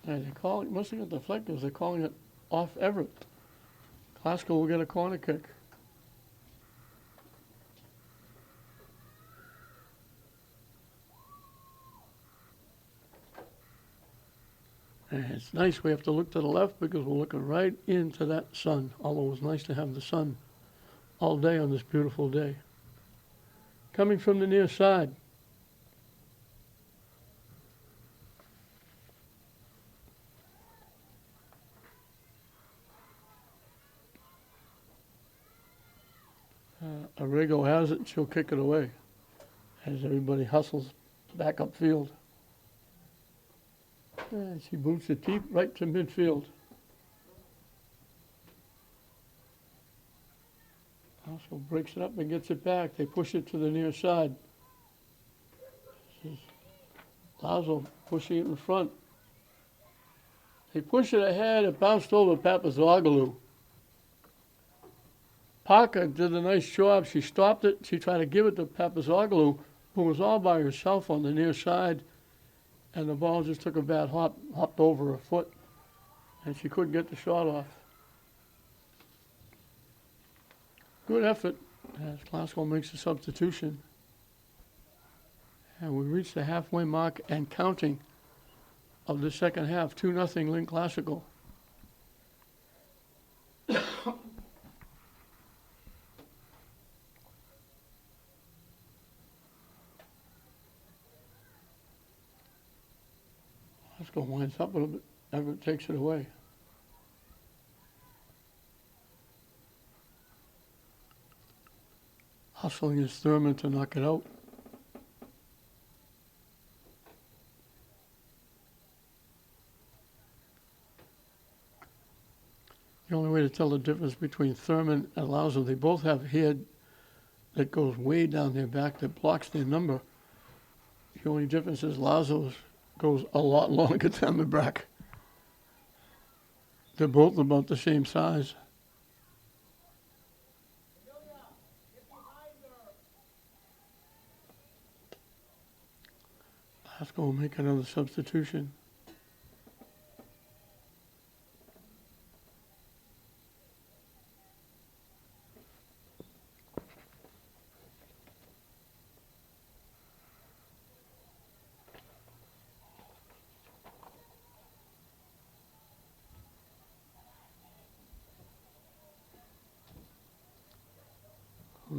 And they call it, must have got deflected because they're calling it off Everett. Glasgow will get a corner kick. And it's nice we have to look to the left because we're looking right into that sun, although it's nice to have the sun all day on this beautiful day. Coming from the near side. Arrigo has it, and she'll kick it away as everybody hustles back upfield. And she boots it deep right to midfield. Also breaks it up and gets it back. They push it to the near side. This is Lazo pushing it in front. They push it ahead. It bounced over Papazoglou. Parker did a nice job. She stopped it. She tried to give it to Papazoglou, who was all by herself on the near side, and the ball just took a bad hop, hopped over her foot, and she couldn't get the shot off. Good effort as Glasgow makes a substitution. And we reach the halfway mark and counting of the second half. 2-0 Lynn Classical. Glasgow winds up a little bit. Everett takes it away. Hustling is Thurman to knock it out. The only way to tell the difference between Thurman and Lazo, they both have hair that goes way down their back that blocks their number. The only difference is Lazo's goes a lot longer down the back. They're both about the same size. Let's go make another substitution.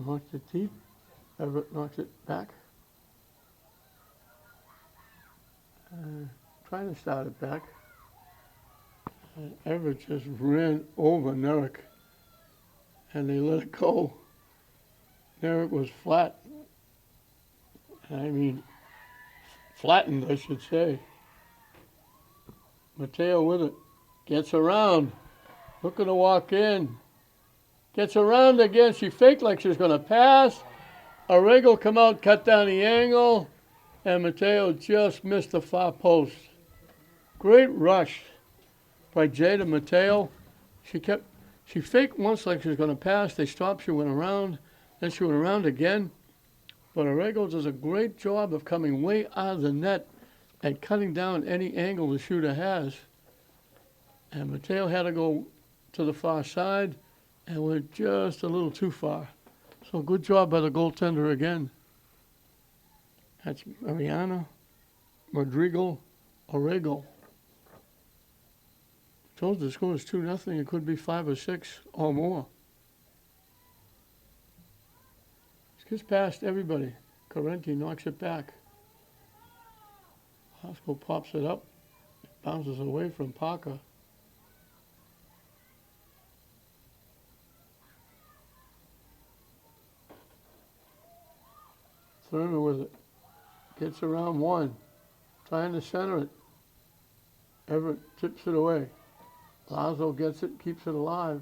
Knocks it deep. Everett knocks it back. Trying to start it back. Everett just ran over Nerrick, and they let it go. Nerrick was flat. I mean, flattened, I should say. Mateo with it. Gets around. Looking to walk in. Gets around again. She faked like she was going to pass. Arrigo come out, cut down the angle. And Mateo just missed the far post. Great rush by Jada Mateo. She faked once like she was going to pass. They stopped. She went around. Then she went around again. But Arrigo does a great job of coming way out of the net and cutting down any angle the shooter has. And Mateo had to go to the far side and went just a little too far. So good job by the goaltender again. That's Mariana Rodrigo Arrigo. Told the score is 2-0. It could be 5 or 6 or more. Gets past everybody. Correnti knocks it back. Hosko pops it up. It bounces away from Parker. Thurman with it. Gets around one. Trying to center it. Everett tips it away. Lazo gets it, keeps it alive.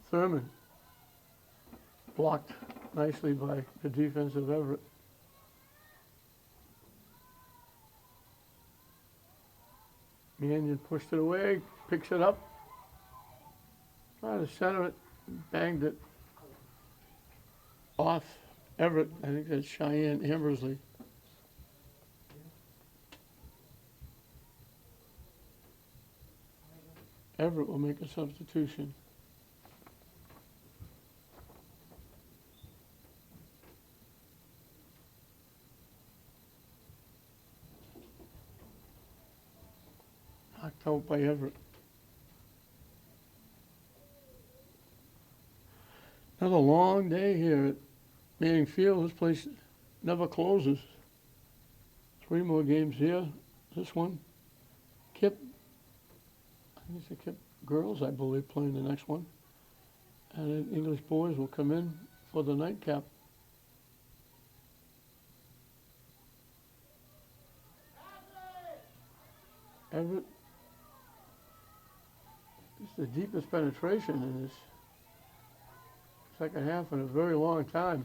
Thurman blocked nicely by the defensive Everett. Mannion pushed it away, picks it up, tried to center it, banged it off Everett. I think that's Cheyenne Ambersley. Everett will make a substitution. Knocked out by Everett. Another long day here at Manning Field. This place never closes. 3 more games here. This one. Kip. I think it's the Kip girls, I believe, playing the next one. And then English boys will come in for the nightcap. Everett. This is the deepest penetration in this second half in a very long time.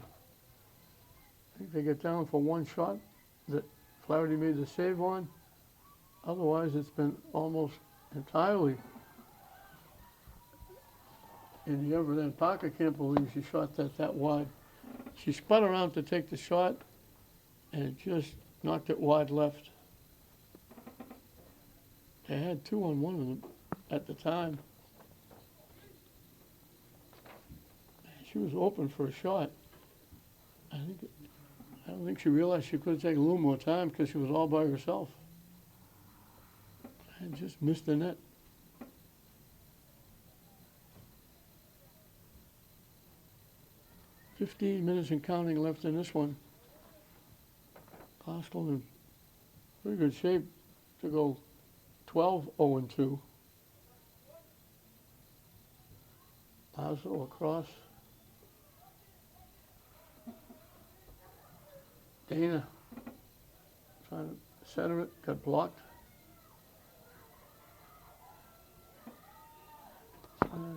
I think they get down for one shot that Flaherty made the save on. Otherwise, it's been almost entirely in the Everett end. Parker can't believe she shot that wide. She spun around to take the shot and just knocked it wide left. They had 2-on-1 of them at the time. She was open for a shot. I don't think she realized she could take a little more time because she was all by herself. And just missed the net. "15 minutes and counting left in this one. Glasgow in pretty good shape to go 12-0-2. Lazo across. Dana trying to center it, got blocked.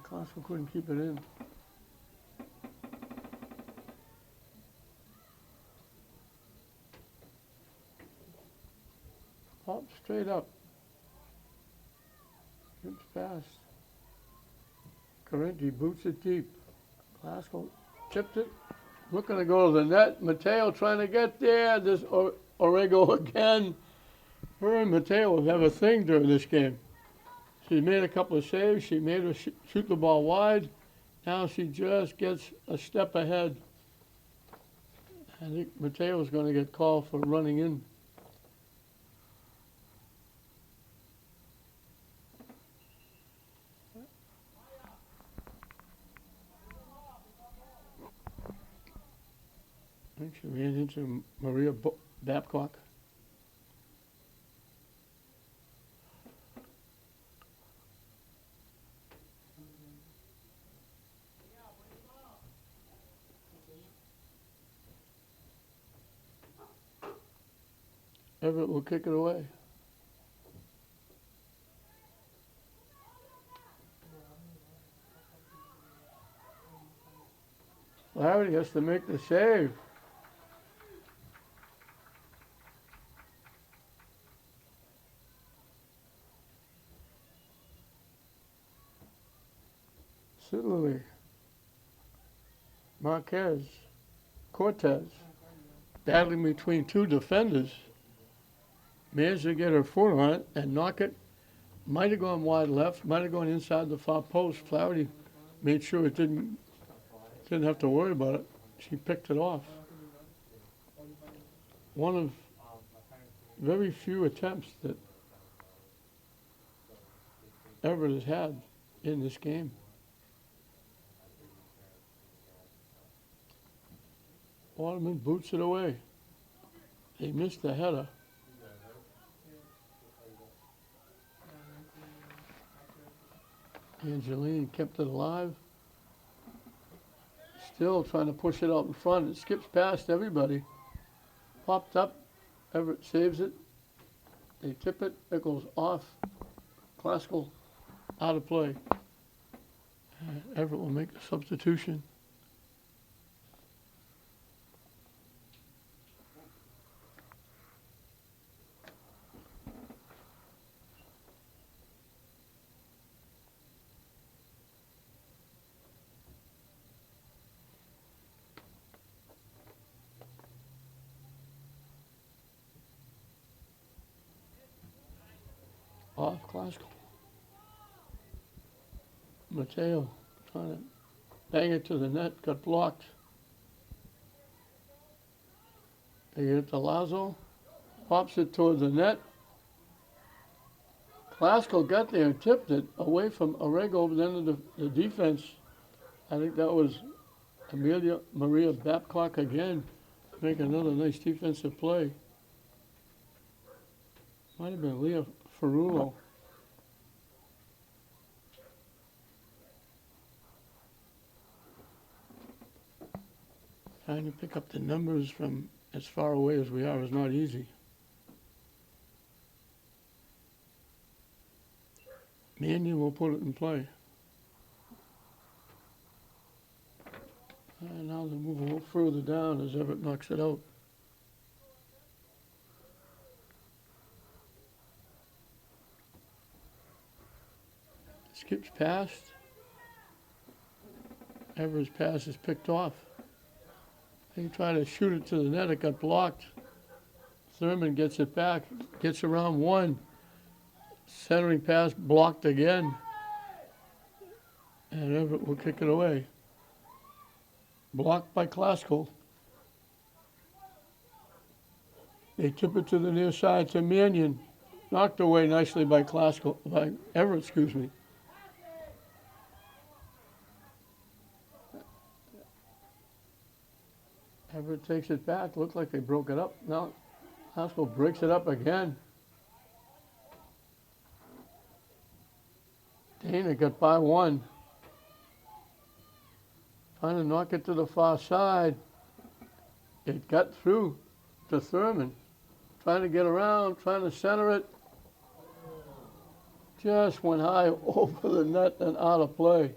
Glasgow couldn't keep it in. Pop straight up. Gets past. Correnti boots it deep. Glasgow tipped it. Looking to go to the net. Mateo trying to get there. This Arrigo again. Her and Mateo have a thing during this game. She made a couple of saves. She made her shoot the ball wide. Now she just gets a step ahead. I think Mateo's going to get called for running in. think she ran into Maria Babcock. Everett will kick it away. Larry has to make the save. Sidley, Cortez, battling between two defenders, managed to get her foot on it and knock it. Might have gone wide left, might have gone inside the far post. Flaherty made sure it didn't have to worry about it. She picked it off. One of very few attempts that Everett has had in this game. Waterman boots it away. They missed the header. Angeline kept it alive. Still trying to push it out in front. It skips past everybody. Popped up. Everett saves it. They tip it. It goes off. Classical out of play. Everett will make the substitution. Off Classical. Mateo trying to bang it to the net, got blocked. They get it to Lazo, pops it towards the net. Classical got there and tipped it away from Arrego, but then the defense, I think that was Amelia Maria Babcock again, make another nice defensive play. Might have been Leah Ferrulo. Trying to pick up the numbers from as far away as we are is not easy. Mannion will put it in play. And now they move a little further down as Everett knocks it out. Skips past. Everett's pass is picked off. They try to shoot it to the net. It got blocked. Thurman gets it back. Gets around one. Centering pass blocked again. And Everett will kick it away. Blocked by Classical. They tip it to the near side to Mannion. Knocked away nicely by Everett, excuse me. Everett takes it back. Looked like they broke it up. Now Classical breaks it up again. Dana got by one. Trying to knock it to the far side. It got through to Thurman. Trying to get around, trying to center it. Just went high over the net and out of play.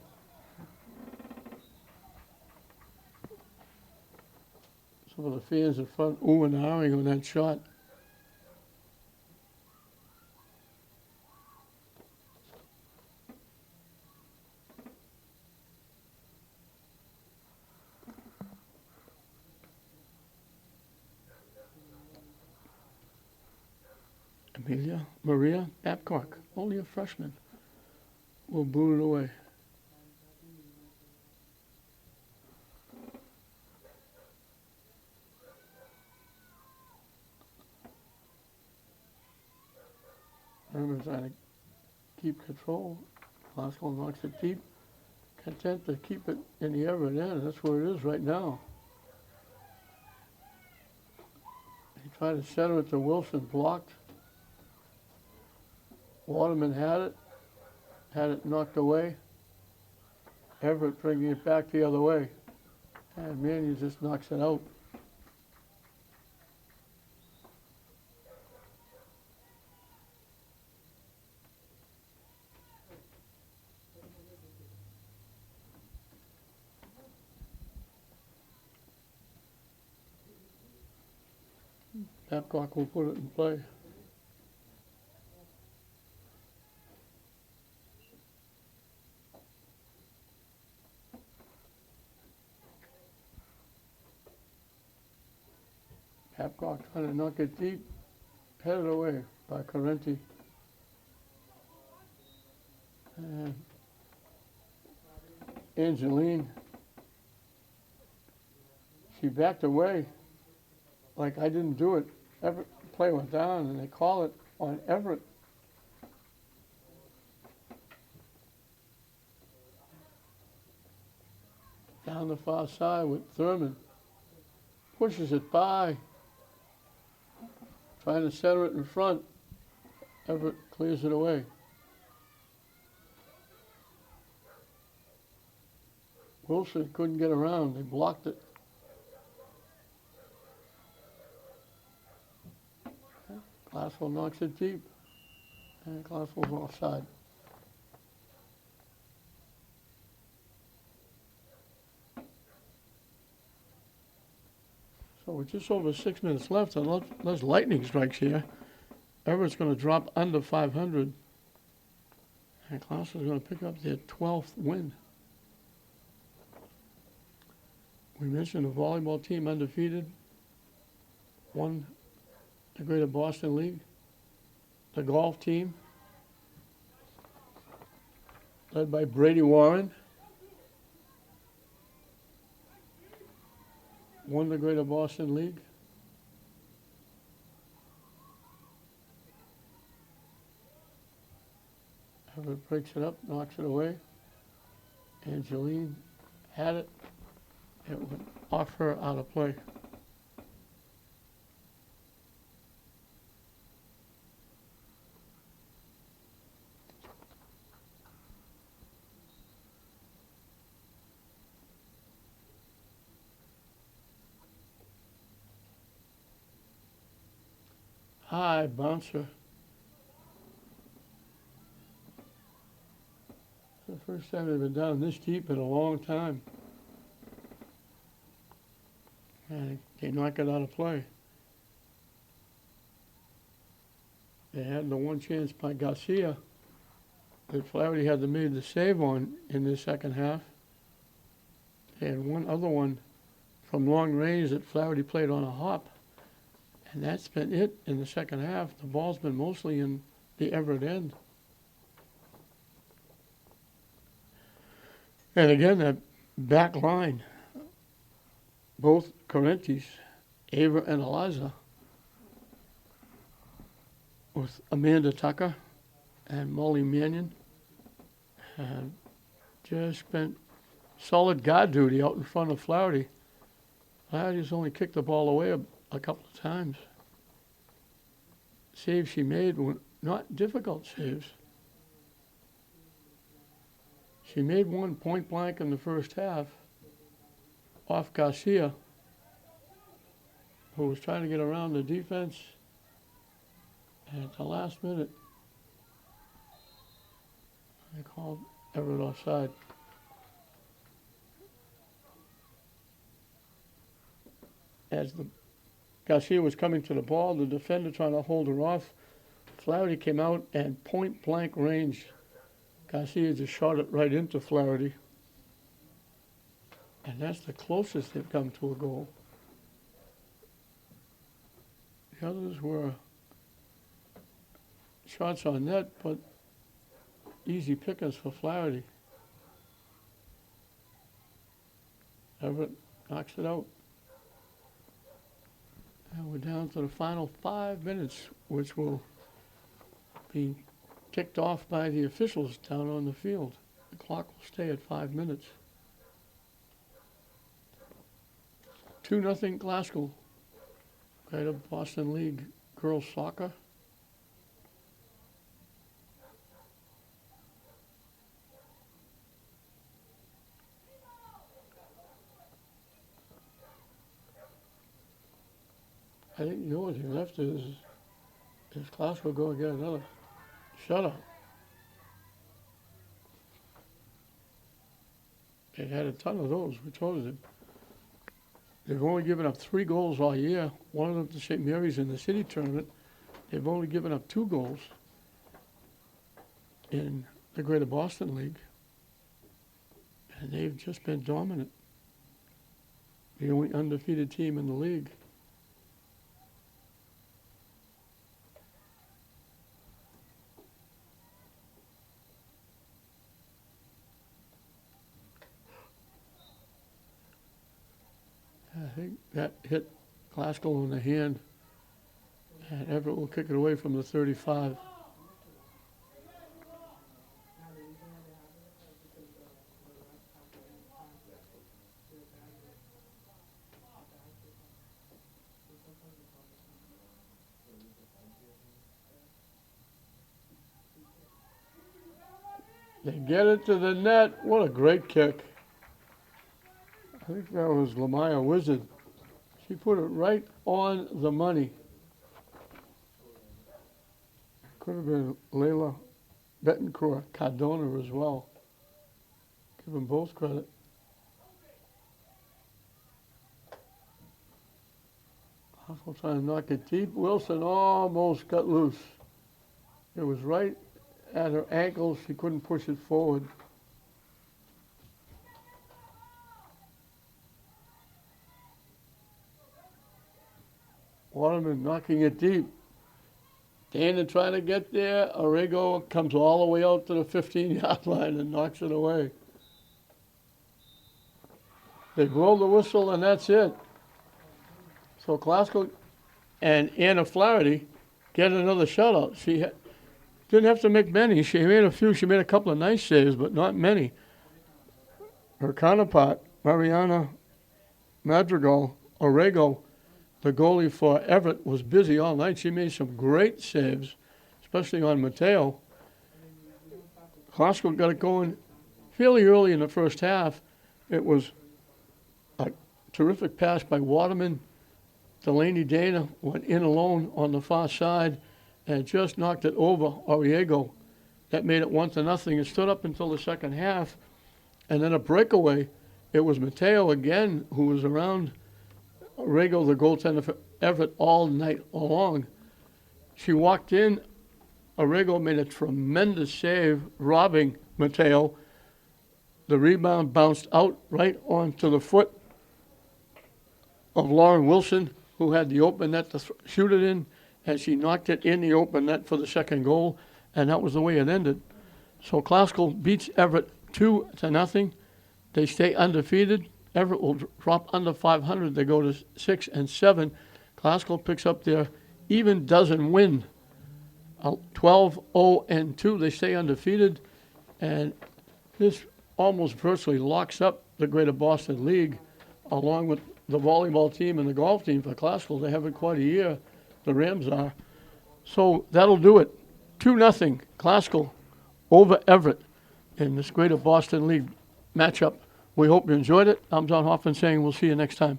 Some of the fans in front oohing and ahhing on that shot. Amelia Maria Babcock, only a freshman, will boot it away. Herman's trying to keep control. Classical knocks it deep. Content to keep it in the Everett end. That's where it is right now. Tried to center it to Wilson, blocked. Waterman had it knocked away. Everett bringing it back the other way. And Mannion just knocks it out. Babcock will put it in play. Babcock trying to knock it deep, headed away by Correnti. And Angeline, she backed away like I didn't do it. Everett play went down and they call it on Everett. Down the far side with Thurman. Pushes it by. Trying to center it in front. Everett clears it away. Wilson couldn't get around. They blocked it. Glasswell knocks it deep. And Glasswell's offside. So with just over 6 minutes left, and there's lightning strikes here. Everett's going to drop under 500. And Glasswell's going to pick up their 12th win. We mentioned the volleyball team undefeated. Won the Greater Boston League. The golf team, led by Brady Warren, won the Greater Boston League. Everett breaks it up, knocks it away. Angeline had it. It went off her, out of play. High bouncer. The first time they've been down this deep in a long time. And they knock it out of play. They had the one chance by Garcia that Flaherty had to made the save on in the second half. They had one other one from long range that Flaherty played on a hop. And that's been it in the second half. The ball's been mostly in the Everett end. And again, that back line, both Correntis, Ava and Eliza, with Amanda Tucker and Molly Mannion, have just spent solid guard duty out in front of Flaherty. Flaherty's only kicked the ball away a couple of times. Saves she made were not difficult saves. She made one point blank in the first half off Garcia, who was trying to get around the defense. And at the last minute, they called Everett offside. As Garcia was coming to the ball, the defender trying to hold her off, Flaherty came out and point blank range. Garcia just shot it right into Flaherty. And that's the closest they've come to a goal. The others were shots on net, but easy pickings for Flaherty. Everett knocks it out. And we're down to the final 5 minutes, which will be ticked off by the officials down on the field. The clock will stay at 5 minutes. 2-0 Glasgow. Greater Boston League Girls Soccer. I think the only thing left is Class will go and get another shutout. They had a ton of those. We told them. They've only given up 3 goals all year. One of them to St. Mary's in the city tournament. They've only given up 2 goals in the Greater Boston League. And they've just been dominant. The only undefeated team in the league. I think that hit Glasgow in the hand, and Everett will kick it away from the 35. They get it to the net. What a great kick. I think that was Lamaya Wizard. She put it right on the money. Could have been Layla Betancourt Cardona as well. Give them both credit. Hoffel trying to knock it deep. Wilson almost got loose. It was right at her ankle. She couldn't push it forward. Waterman knocking it deep. Dana trying to get there. Arrigo comes all the way out to the 15-yard line and knocks it away. They blow the whistle and that's it. So Glasgow and Anna Flaherty get another shutout. She didn't have to make many. She made a few. She made a couple of nice saves, but not many. Her counterpart, Mariana Madrigal Arrigo, the goalie for Everett, was busy all night. She made some great saves, especially on Mateo. Glasgow got it going fairly early in the first half. It was a terrific pass by Waterman. Delaney Dana went in alone on the far side and just knocked it over Arriego. That made it 1-0. It stood up until the second half. And then a breakaway. It was Mateo again who was around Arrigo, the goaltender for Everett, all night long. She walked in. Arrigo made a tremendous save, robbing Mateo. The rebound bounced out right onto the foot of Lauren Wilson, who had the open net to shoot it in, and she knocked it in the open net for the second goal, and that was the way it ended. So Glasgow beats Everett 2-0. They stay undefeated. Everett will drop under 500. They go to 6-7. Glasgow picks up their even dozen win. 12-0-2. They stay undefeated, and this almost virtually locks up the Greater Boston League, along with the volleyball team and the golf team for Glasgow. They have it quite a year, the Rams are. So that'll do it. 2-0 Glasgow over Everett in this Greater Boston League matchup. We hope you enjoyed it. I'm John Hoffman saying we'll see you next time.